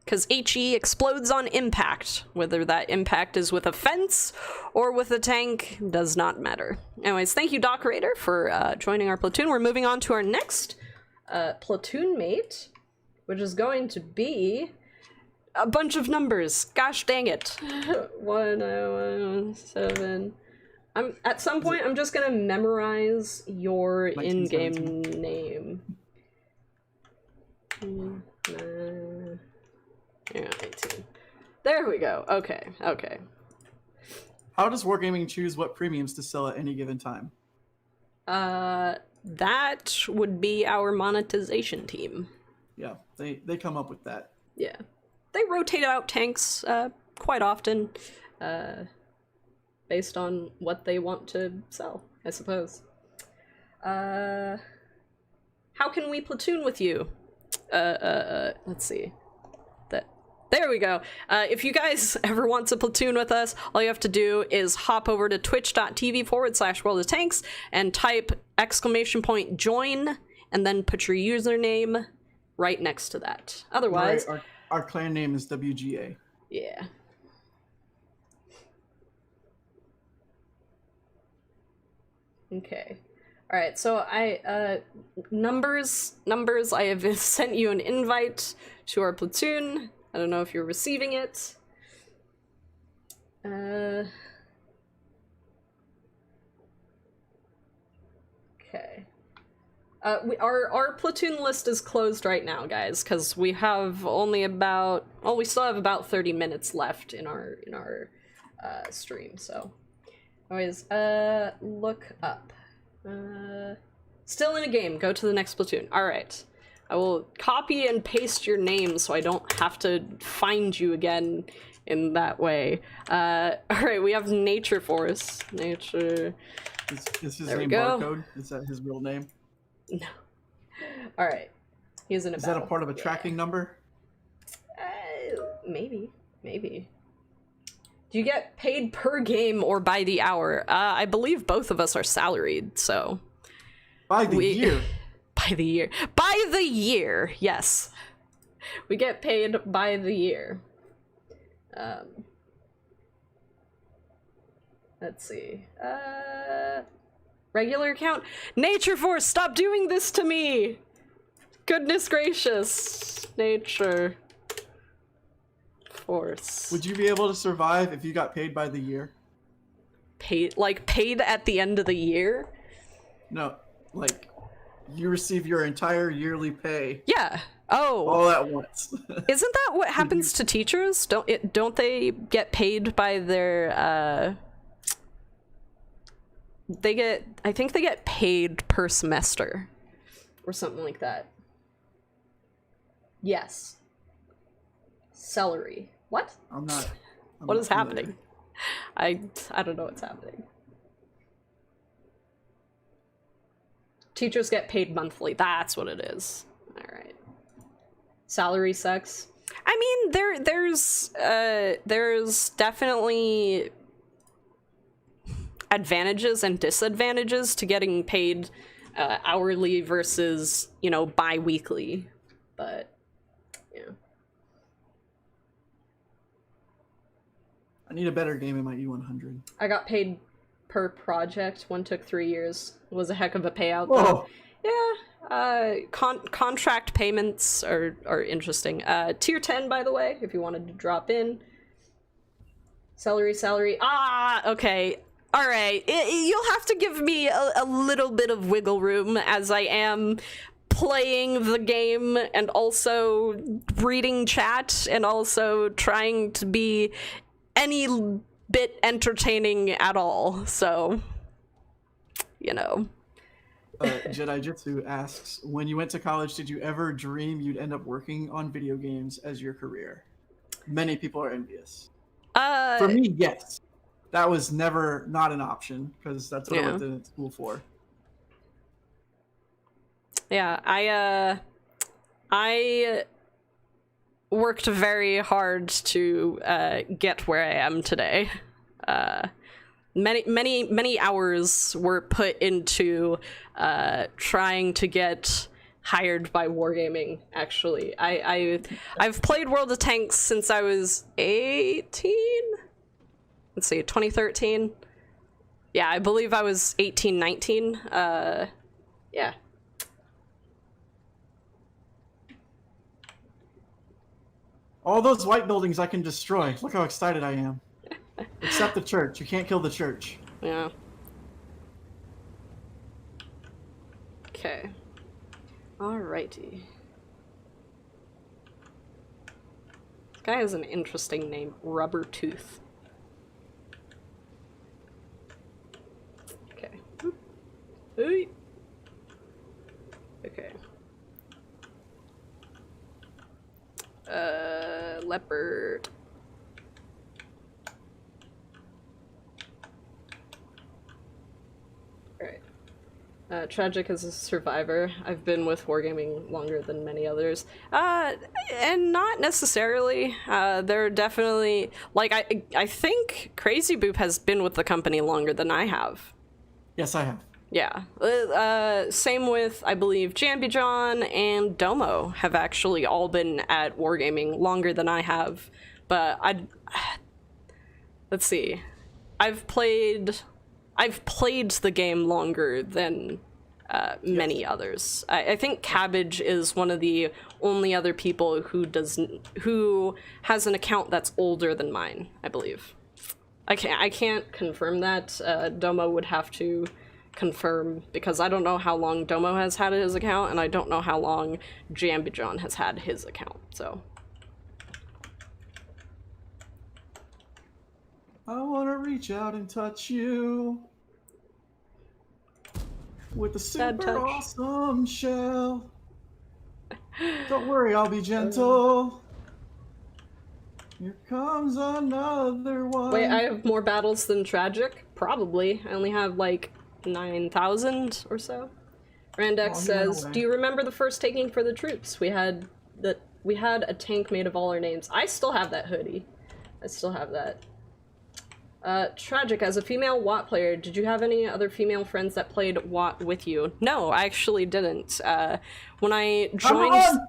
Speaker 1: Because HE explodes on impact. Whether that impact is with a fence or with a tank does not matter. Anyways, thank you, Doc Raider, for joining our platoon. We're moving on to our next platoon mate, which is going to be a bunch of numbers. Gosh dang it. 107. At some point, I'm just gonna memorize your in-game name. Yeah, 18. There we go. Okay.
Speaker 2: How does Wargaming choose what premiums to sell at any given time?
Speaker 1: That would be our monetization team.
Speaker 2: Yeah, they come up with that.
Speaker 1: Yeah. They rotate out tanks quite often, based on what they want to sell, I suppose. How can we platoon with you? Let's see. There we go. If you guys ever want to platoon with us, all you have to do is hop over to twitch.tv/world of tanks and type !join and then put your username right next to that. Otherwise...
Speaker 2: Right, our clan name is WGA.
Speaker 1: Yeah. Okay. All right, so numbers, I have sent you an invite to our platoon. I don't know if you're receiving it. Okay. Our platoon list is closed right now, guys, because we have only about, well, we still have about 30 minutes left in our stream. So, anyways, look up. Still in a game. Go to the next platoon. All right. I will copy and paste your name so I don't have to find you again in that way. All right, we have Nature Force. Nature.
Speaker 2: Is his name Barcode? Is that his real name?
Speaker 1: No. All right. He's in a
Speaker 2: Is
Speaker 1: battle.
Speaker 2: that a part of a tracking number?
Speaker 1: Maybe. Do you get paid per game or by the hour? I believe both of us are salaried, so.
Speaker 2: By the year.
Speaker 1: By the year. By the year, yes. We get paid by the year. Let's see. Regular account? Nature Force, stop doing this to me! Goodness gracious. Nature Force.
Speaker 2: Would you be able to survive if you got paid by the year?
Speaker 1: Paid at the end of the year?
Speaker 2: No, like you receive your entire yearly pay.
Speaker 1: Yeah. Oh.
Speaker 2: All at once.
Speaker 1: Isn't that what happens to teachers? Don't they get paid by their I think they get paid per semester or something like that. Yes. Celery. What? What is happening? I don't know what's happening. Teachers get paid monthly. That's what it is. All right. Salary sucks. I mean, there's definitely advantages and disadvantages to getting paid hourly versus, you know, bi-weekly. But yeah.
Speaker 2: I need a better game in my E100.
Speaker 1: I got paid per project. One took 3 years. It was a heck of a payout,
Speaker 2: though.
Speaker 1: Yeah, Contract payments are interesting. Tier 10, by the way, if you wanted to drop in. Salary. Ah, okay. All right. You'll have to give me a little bit of wiggle room, as I am playing the game and also reading chat and also trying to be any bit entertaining at all. So, you know.
Speaker 2: Jedi Jitsu asks, when you went to college, did you ever dream you'd end up working on video games as your career? Many people are envious. For me, yes. That was never not an option, because that's what I went to school for.
Speaker 1: Yeah, I worked very hard to get where I am today. Many hours were put into trying to get hired by Wargaming. Actually, I've played World of Tanks since I was 18. Let's see, 2013. Yeah, I believe I was 18, 19. Yeah.
Speaker 2: All those white buildings I can destroy. Look how excited I am. Except the church. You can't kill the church.
Speaker 1: Yeah. Okay. Alrighty. This guy has an interesting name, Rubber Tooth. Okay. Hey. Okay. Leopard. Alright. Tragic as a survivor. I've been with Wargaming longer than many others. And not necessarily. There are definitely... Like, I think KrzyBooP has been with the company longer than I have.
Speaker 2: Yes, I have.
Speaker 1: Yeah. Same with, I believe, Jambi and Domo have actually all been at Wargaming longer than I have. But let's see. I've played the game longer than many others. I think Cabbage is one of the only other people who has an account that's older than mine, I believe. I can't confirm that. Domo would have to confirm, because I don't know how long Domo has had his account, and I don't know how long Jambi has had his account, so.
Speaker 2: I want to reach out and touch you with a super awesome shell. Don't worry, I'll be gentle. Here comes another one.
Speaker 1: Wait, I have more battles than Tragic? Probably. I only have like 9,000 or so. Randex says, do you remember the first taking for the troops? We had a tank made of all our names. I still have that hoodie. I still have that. Tragic, as a female WoT player, did you have any other female friends that played WoT with you? No, I actually didn't. When I joined...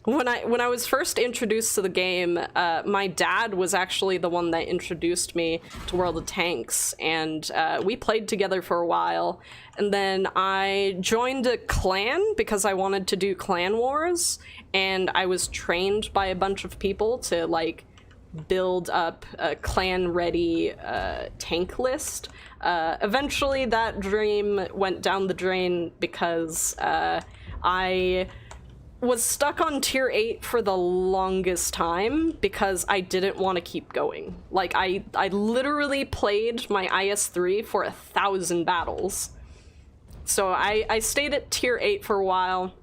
Speaker 1: When I was first introduced to the game, my dad was actually the one that introduced me to World of Tanks, and we played together for a while, and then I joined a clan because I wanted to do clan wars, and I was trained by a bunch of people to, like, build up a clan-ready tank list. Eventually that dream went down the drain because I was stuck on tier 8 for the longest time because I didn't want to keep going. Like, I literally played my IS-3 for 1,000 battles. So I stayed at tier 8 for a while,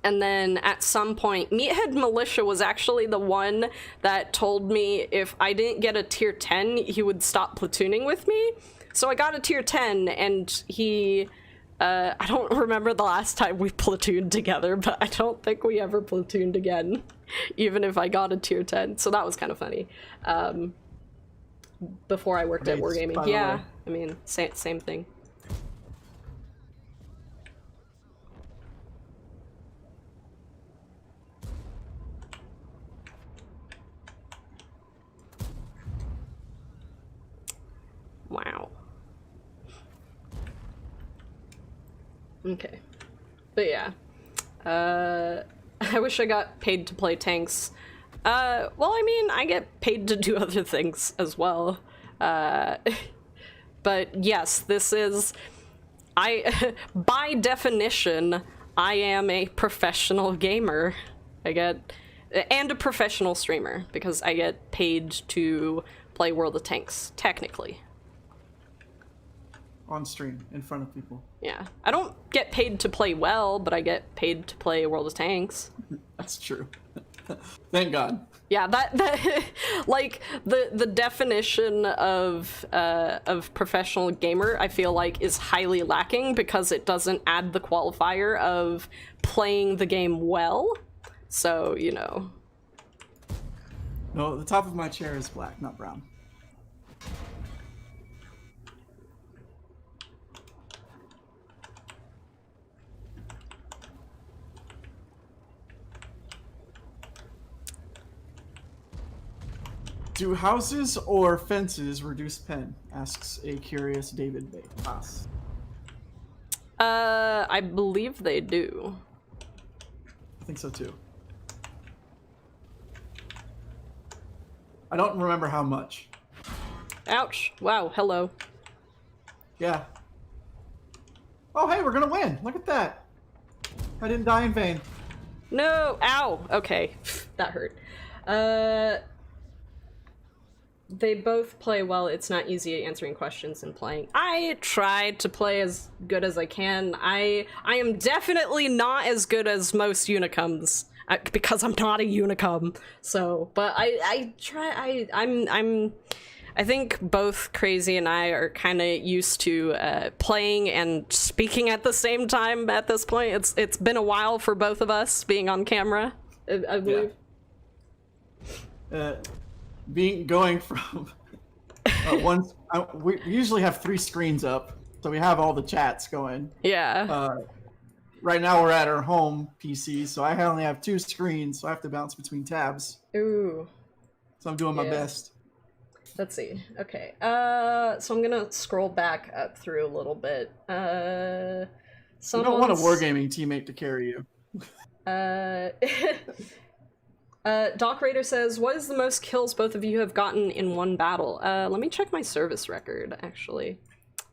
Speaker 1: and then at some point, Meathead Militia was actually the one that told me if I didn't get a tier 10, he would stop platooning with me. So I got a tier 10, and he... I don't remember the last time we platooned together, but I don't think we ever platooned again, even if I got a tier 10, so that was kind of funny. Before I worked at Wargaming. Yeah, I mean, same thing. Wow. Okay. But yeah. I wish I got paid to play tanks. Well, I mean, I get paid to do other things as well. But yes, this is... by definition, I am a professional gamer. And a professional streamer, because I get paid to play World of Tanks, technically.
Speaker 2: On stream, in front of people.
Speaker 1: Yeah. I don't get paid to play well, but I get paid to play World of Tanks.
Speaker 2: That's true. Thank God.
Speaker 1: Yeah, that like the definition of professional gamer, I feel like, is highly lacking because it doesn't add the qualifier of playing the game well. So, you know.
Speaker 2: No, the top of my chair is black, not brown. Do houses or fences reduce pen? Asks a curious David Bass.
Speaker 1: I believe they do.
Speaker 2: I think so too. I don't remember how much.
Speaker 1: Ouch. Wow, hello.
Speaker 2: Yeah. Oh, hey, we're gonna win. Look at that. I didn't die in vain.
Speaker 1: No! Ow! Okay. That hurt. They both play well. It's not easy answering questions and playing. I try to play as good as I can. I am definitely not as good as most Unicums. Because I'm not a Unicum. So, but I try, I think both Crazy and I are kind of used to playing and speaking at the same time at this point. It's been a while for both of us being on camera, I believe.
Speaker 2: Yeah. Going from we usually have 3 screens up, so we have all the chats going.
Speaker 1: Yeah.
Speaker 2: Right now we're at our home PC, so I only have 2 screens, so I have to bounce between tabs.
Speaker 1: Ooh.
Speaker 2: So I'm doing my best.
Speaker 1: Let's see. Okay. So I'm gonna scroll back up through a little bit.
Speaker 2: You don't want a wargaming teammate to carry you.
Speaker 1: Doc Raider says, what is the most kills both of you have gotten in one battle? Let me check my service record, actually.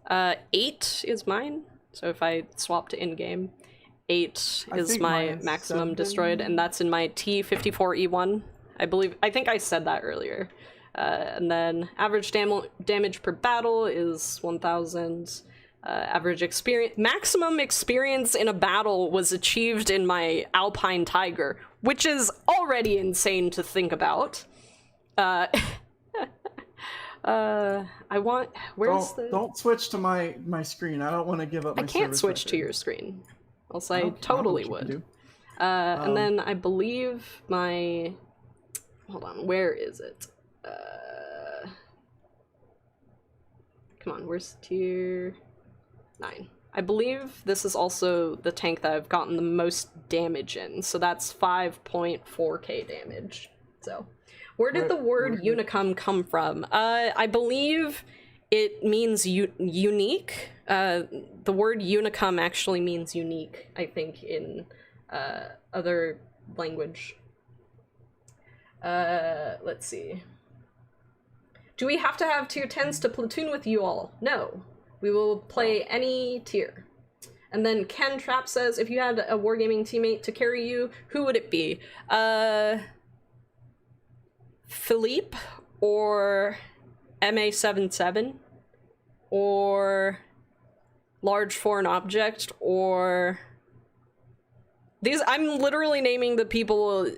Speaker 1: 8 is mine. So if I swap to in-game, 8 is my maximum
Speaker 2: 7.
Speaker 1: destroyed, and that's in my T54E1. I think I said that earlier. And then average damage per battle is 1,000. Average experience, maximum experience in a battle was achieved in my Alpine Tiger, which is already insane to think about. I want,
Speaker 2: don't switch to my screen. I don't want to give up my
Speaker 1: I can't switch
Speaker 2: record.
Speaker 1: to your screen. Else I totally would. And then I believe my, hold on, where is it? Come on, where's tier 9? I believe this is also the tank that I've gotten the most damage in, so that's 5.4k damage. So, where did the word Unicum come from? I believe it means unique. The word Unicum actually means unique, I think, in other language. Let's see. Do we have to have tier 10s to platoon with you all? No. We will play any tier. And then Ken Trapp says, if you had a wargaming teammate to carry you, who would it be? Philippe or MA77 or large foreign object or these. I'm literally naming the people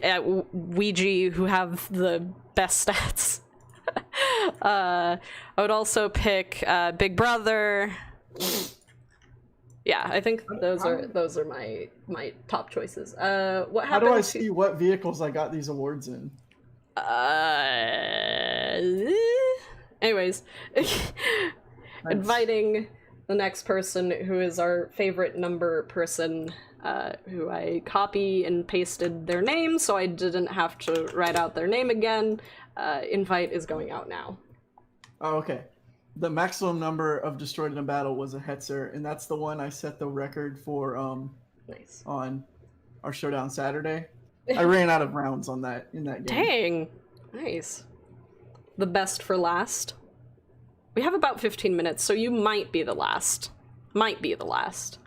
Speaker 1: at Ouija who have the best stats. I would also pick Big Brother. Yeah, I think those are my top choices. What happened?
Speaker 2: How do I see what vehicles I got these awards in?
Speaker 1: Anyways, inviting the next person who is our favorite number person, who I copy and pasted their name so I didn't have to write out their name again. Invite is going out now.
Speaker 2: Oh, okay. The maximum number of destroyed in a battle was a Hetzer, and that's the one I set the record for
Speaker 1: Nice.
Speaker 2: on our showdown Saturday. I ran out of rounds on that in that
Speaker 1: Dang.
Speaker 2: game.
Speaker 1: Nice. The best for last. We have about 15 minutes, so you might be the last. Might be the last.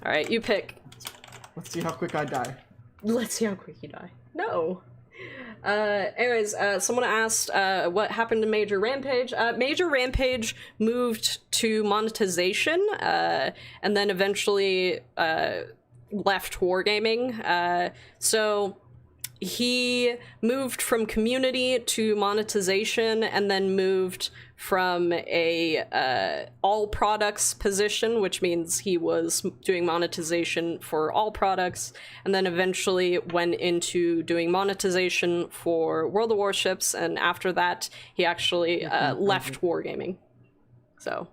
Speaker 1: Alright, you pick.
Speaker 2: Let's see how quick I die.
Speaker 1: Let's see how quick you die. No. Anyways, someone asked what happened to Major Rampage. Major Rampage moved to monetization, and then eventually left Wargaming. So he moved from community to monetization, and then moved from a all products position, which means he was doing monetization for all products, and then eventually went into doing monetization for World of Warships, and after that he actually left Wargaming. So,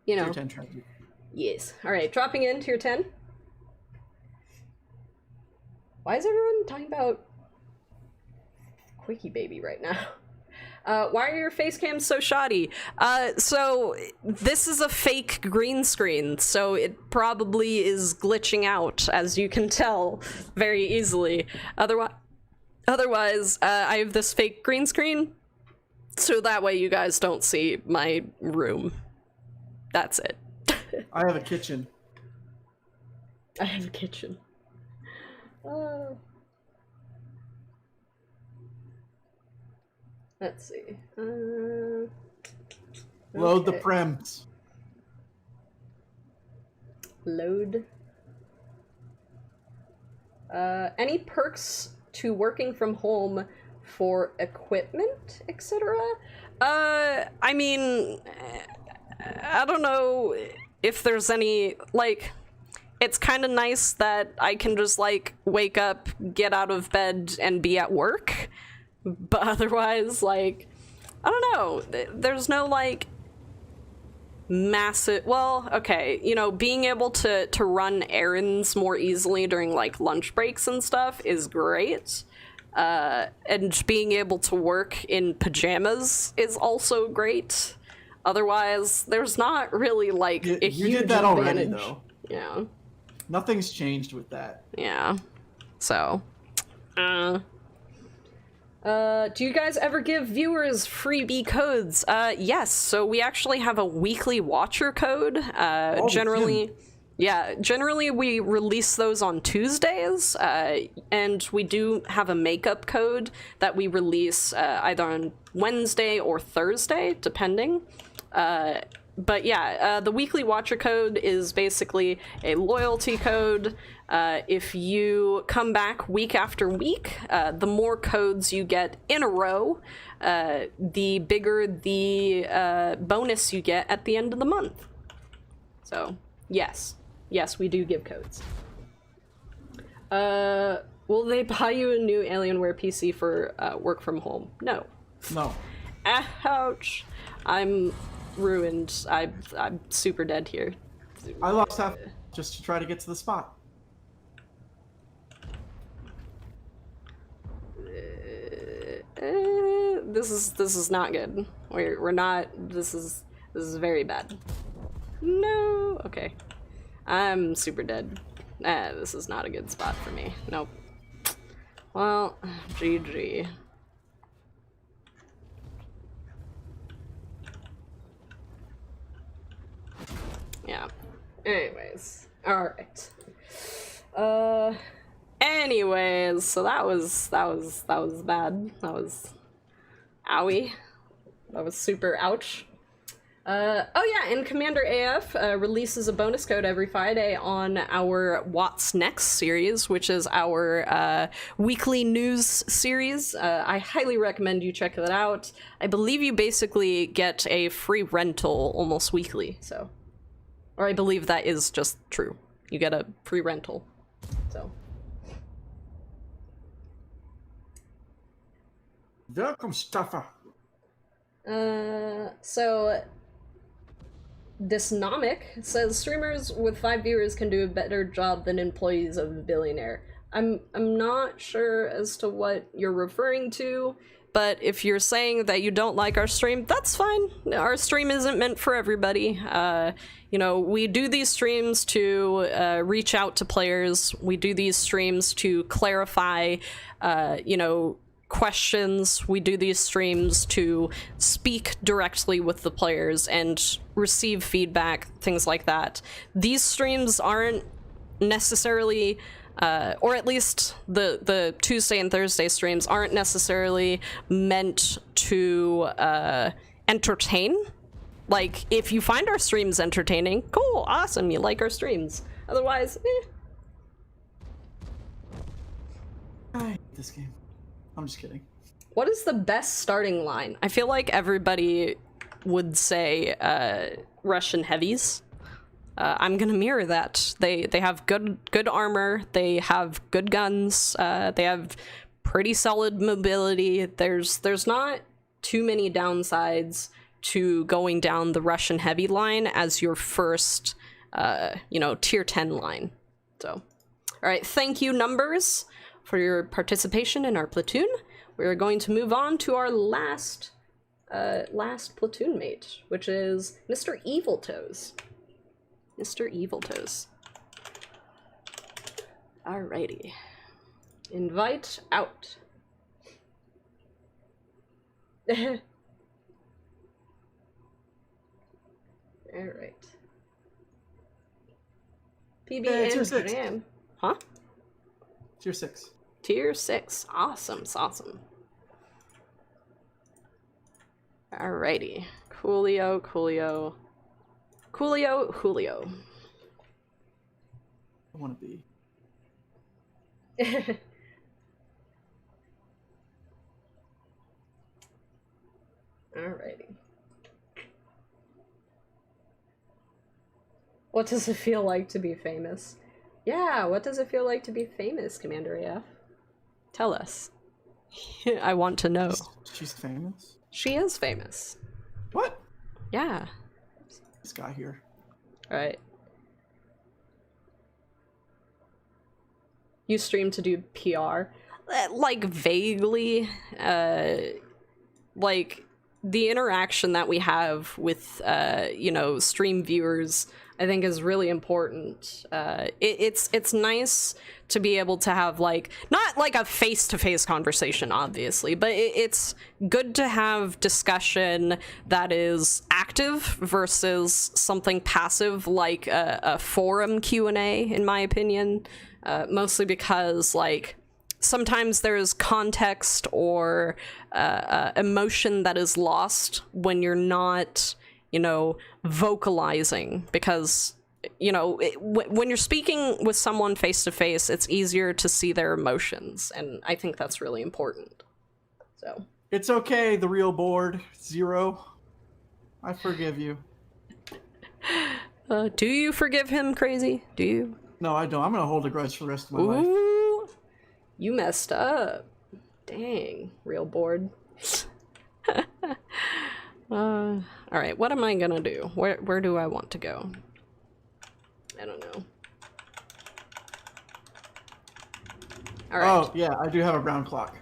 Speaker 1: you know.
Speaker 2: Tier 10 tragic.
Speaker 1: Yes. Alright, dropping in tier 10. Why is everyone talking about Quickie Baby right now? Why are your face cams so shoddy? So this is a fake green screen, so it probably is glitching out, as you can tell very easily. Otherwise, I have this fake green screen, so that way you guys don't see my room. That's it.
Speaker 2: I have a kitchen.
Speaker 1: I have a kitchen. Let's see.
Speaker 2: Load the
Speaker 1: okay.
Speaker 2: prems.
Speaker 1: Load. Any perks to working from home for equipment, etc.? I mean, I don't know if there's any, like, it's kind of nice that I can just, like, wake up, get out of bed, and be at work. But otherwise, like, I don't know, there's no, like, massive, well, okay, you know, being able to run errands more easily during, like, lunch breaks and stuff is great. And being able to work in pajamas is also great. Otherwise, there's not really, like, a huge
Speaker 2: you did that already,
Speaker 1: advantage.
Speaker 2: though.
Speaker 1: Yeah.
Speaker 2: Nothing's changed with that.
Speaker 1: Yeah. So, do you guys ever give viewers freebie codes? Yes, so we actually have a weekly watcher code. Generally we release those on Tuesdays, and we do have a makeup code that we release either on Wednesday or Thursday, depending. But yeah, the weekly watcher code is basically a loyalty code. If you come back week after week, the more codes you get in a row, the bigger the bonus you get at the end of the month. So, yes, we do give codes. Will they buy you a new Alienware PC for work from home? No.
Speaker 2: No.
Speaker 1: Ouch. I'm ruined. I'm super dead here.
Speaker 2: I lost half just to try to get to the spot.
Speaker 1: This is not good. We're not. This is very bad. No. Okay. I'm super dead. This is not a good spot for me. Nope. Well, GG. Yeah. Anyways. Alright. Anyways, so that was bad. That was owie. That was super ouch. Oh yeah, and Commander AF releases a bonus code every Friday on our What's Next series, which is our weekly news series. I highly recommend you check that out. I believe you basically get a free rental almost weekly, so. Or I believe that is just true. You get a free rental, so.
Speaker 2: Welcome, Stuffer.
Speaker 1: So Dysnomic says streamers with 5 viewers can do a better job than employees of a billionaire. I'm not sure as to what you're referring to. but if you're saying that you don't like our stream, that's fine. Our stream isn't meant for everybody. You know, we do these streams to reach out to players. We do these streams to clarify, you know, questions. We do these streams to speak directly with the players and receive feedback, things like that. These streams aren't necessarily, or at least the Tuesday and Thursday streams aren't necessarily meant to entertain. Like, if you find our streams entertaining, cool, awesome, you like our streams. Otherwise,
Speaker 2: I hate this game. I'm just kidding.
Speaker 1: What is the best starting line? I feel like everybody would say Russian heavies. I'm gonna mirror that. They have good armor. They have good guns. They have pretty solid mobility. There's not too many downsides to going down the Russian heavy line as your first, you know, tier 10 line. So, all right, thank you, Numbers, for your participation in our platoon. We're going to move on to our last platoon mate, which is Mr. Evil Toes. Mr. Evil Toes. Alrighty. Invite out. Alright. PB and Jam. Huh?
Speaker 2: Tier 6.
Speaker 1: Tier 6. Awesome, awesome. Alrighty. Coolio, Coolio. Coolio, Julio.
Speaker 2: I want to be.
Speaker 1: Alrighty. What does it feel like to be famous? Yeah, what does it feel like to be famous, Commander AF? Tell us. I want to know.
Speaker 2: She's famous?
Speaker 1: She is famous.
Speaker 2: What?
Speaker 1: Yeah.
Speaker 2: This guy here.
Speaker 1: Alright. You stream to do PR? Like, vaguely. Like, the interaction that we have with, you know, stream viewers, I think is really important. It's nice to be able to have, like, not like a face-to-face conversation, obviously, but it's good to have discussion that is active versus something passive like a forum Q&A, in my opinion. Mostly because, like, sometimes there's context or emotion that is lost when you're not, you know, vocalizing, because, you know, when you're speaking with someone face to face, it's easier to see their emotions, and I think that's really important. So
Speaker 2: it's okay, the real board, Zero. I forgive you.
Speaker 1: Do you forgive him, Crazy? Do you?
Speaker 2: No, I don't. I'm gonna hold a grudge for the rest of my life.
Speaker 1: You messed up. Dang, real bored. All right, what am I gonna do? Where do I want to go? I don't know. All right.
Speaker 2: Oh, yeah, I do have a brown clock.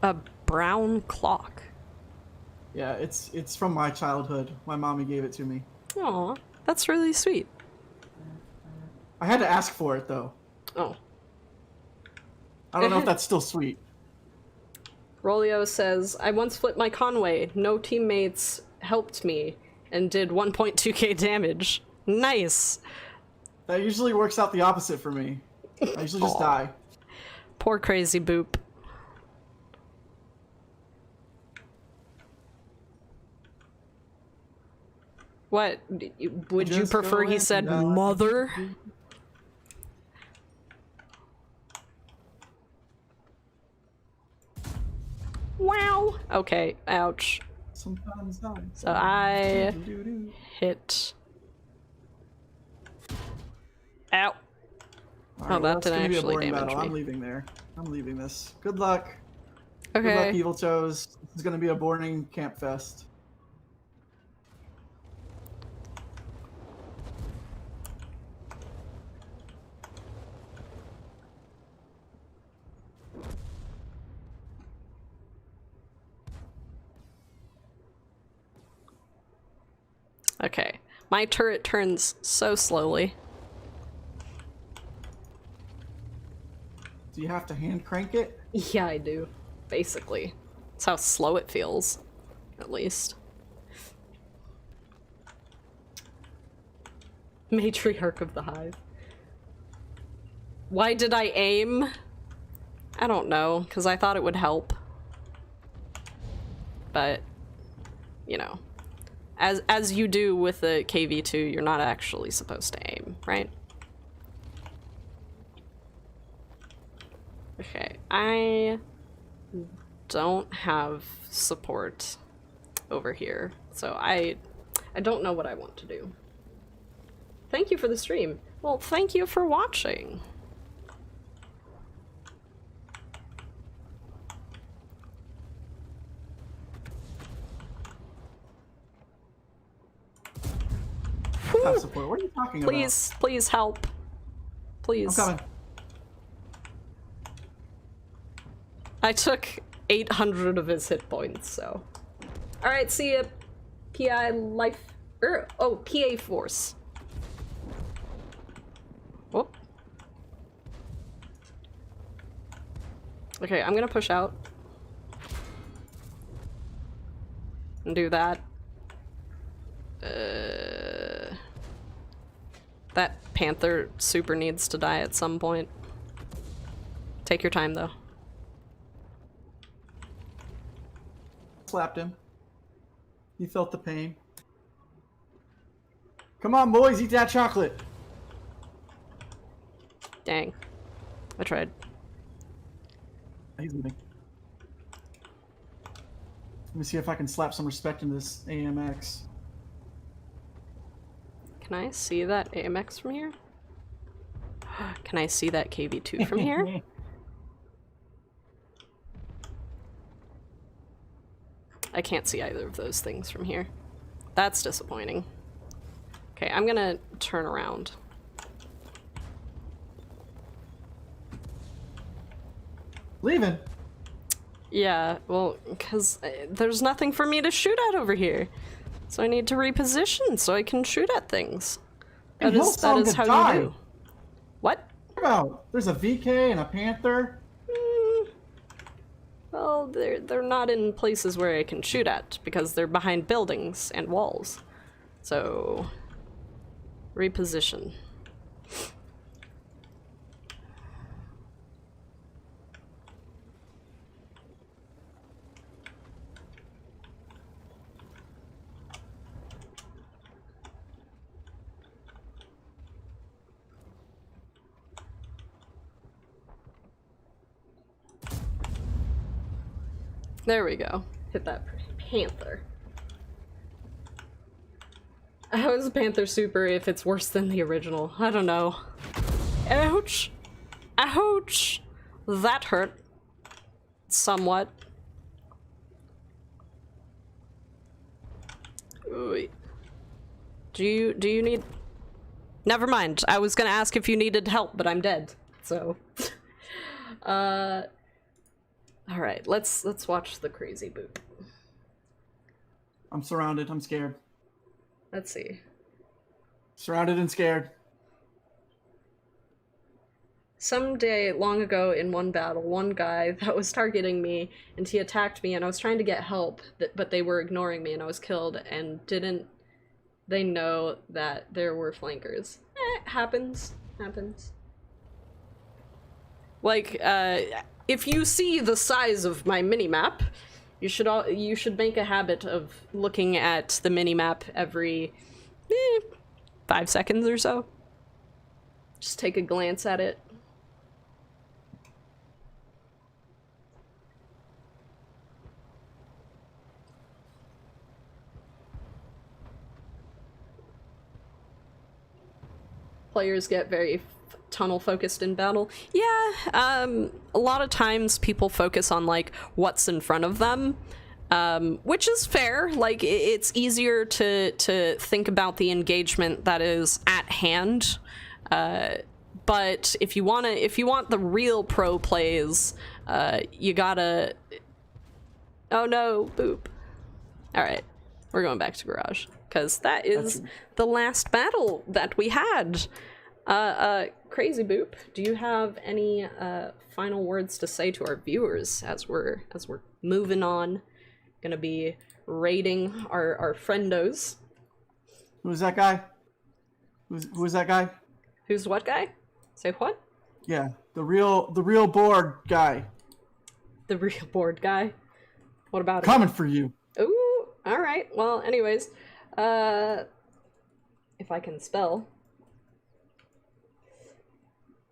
Speaker 1: A brown clock?
Speaker 2: Yeah, it's from my childhood. My mommy gave it to me.
Speaker 1: Aw, that's really sweet.
Speaker 2: I had to ask for it, though.
Speaker 1: Oh.
Speaker 2: I don't know if that's still sweet.
Speaker 1: Rolio says, I once flipped my Conway. No teammates helped me and did 1.2k damage. Nice.
Speaker 2: That usually works out the opposite for me. I usually just die.
Speaker 1: Poor KrzyBooP. What? Would you prefer he said mother? Wow. Okay, ouch.
Speaker 2: Sometimes die.
Speaker 1: So I hit. Ow.
Speaker 2: Right,
Speaker 1: That didn't actually damage me.
Speaker 2: I'm leaving there. I'm leaving this. Good luck.
Speaker 1: Okay.
Speaker 2: Good luck, Evil Toes. This is gonna be a boring camp fest.
Speaker 1: Okay. My turret turns so slowly.
Speaker 2: Do you have to hand crank it?
Speaker 1: Yeah, I do. Basically. That's how slow it feels. At least. Matriarch of the Hive. Why did I aim? I don't know, because I thought it would help. But, you know. As you do with the KV2, you're not actually supposed to aim, right? Okay, I don't have support over here, so I don't know what I want to do. Thank you for the stream. Well, thank you for watching.
Speaker 2: Have support. What are you talking
Speaker 1: Please,
Speaker 2: about?
Speaker 1: please help. Please.
Speaker 2: I'm coming.
Speaker 1: I took 800 of his hit points, so. Alright, see ya. PI life. Oh, PA force. Whoop. Okay, I'm gonna push out. And do that. That panther super needs to die at some point. Take your time, though.
Speaker 2: Slapped him. He felt the pain. Come on, boys, eat that chocolate.
Speaker 1: Dang. I tried.
Speaker 2: He's leaving. Let me see if I can slap some respect in this AMX.
Speaker 1: Can I see that AMX from here? Can I see that KV2 from here? I can't see either of those things from here. That's disappointing. Okay, I'm gonna turn around.
Speaker 2: Leaving?
Speaker 1: Yeah, well, because there's nothing for me to shoot at over here. So I need to reposition so I can shoot at things. That is how you do. What?
Speaker 2: About? There's a VK and a Panther.
Speaker 1: Well, they're not in places where I can shoot at because they're behind buildings and walls. So reposition. There we go. Hit that panther. How is Panther super if it's worse than the original? I don't know. Ouch! Ouch! That hurt. Somewhat. Wait. Do you need... Never mind. I was gonna ask if you needed help, but I'm dead. So... Alright, let's watch the KrzyBooP.
Speaker 2: I'm surrounded. I'm scared.
Speaker 1: Let's see.
Speaker 2: Surrounded and scared.
Speaker 1: Someday long ago in one battle, one guy that was targeting me, and he attacked me, and I was trying to get help, but they were ignoring me, and I was killed, and didn't they know that there were flankers? Happens. Happens. Like, if you see the size of my minimap, you should make a habit of looking at the minimap every 5 seconds or so. Just take a glance at it. Players get very tunnel focused in battle. Yeah, a lot of times people focus on like what's in front of them, which is fair. Like it's easier to think about the engagement that is at hand. But if you want the real pro plays, you gotta. Oh no, boop. All right. We're going back to garage because that is the last battle that we had. KrzyBooP, do you have any final words to say to our viewers as we're moving on? Gonna be raiding our friendos.
Speaker 2: Who's that guy? Who's that guy?
Speaker 1: Who's what guy? Say what?
Speaker 2: Yeah, the real board guy.
Speaker 1: The real board guy. What about
Speaker 2: Coming for you.
Speaker 1: Ooh, all right. Well, anyways, if I can spell.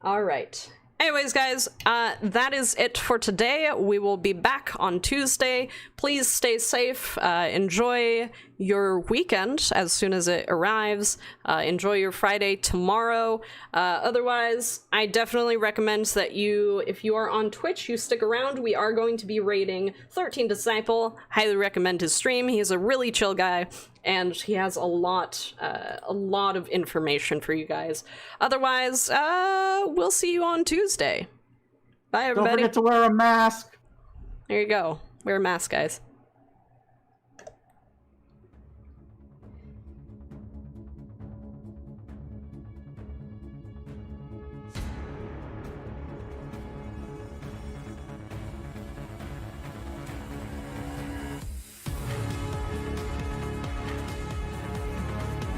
Speaker 1: All right. Anyways, guys, that is it for today. We will be back on Tuesday. Please stay safe. Enjoy your weekend as soon as it arrives. Enjoy your Friday tomorrow. Otherwise, I definitely recommend that if you are on Twitch, you stick around. We are going to be raiding 13 Disciple. Highly recommend his stream. He's a really chill guy, and he has a lot of information for you guys. Otherwise, we'll see you on Tuesday. Bye, everybody.
Speaker 2: Don't forget to wear a mask.
Speaker 1: There you go. Wear a mask, guys.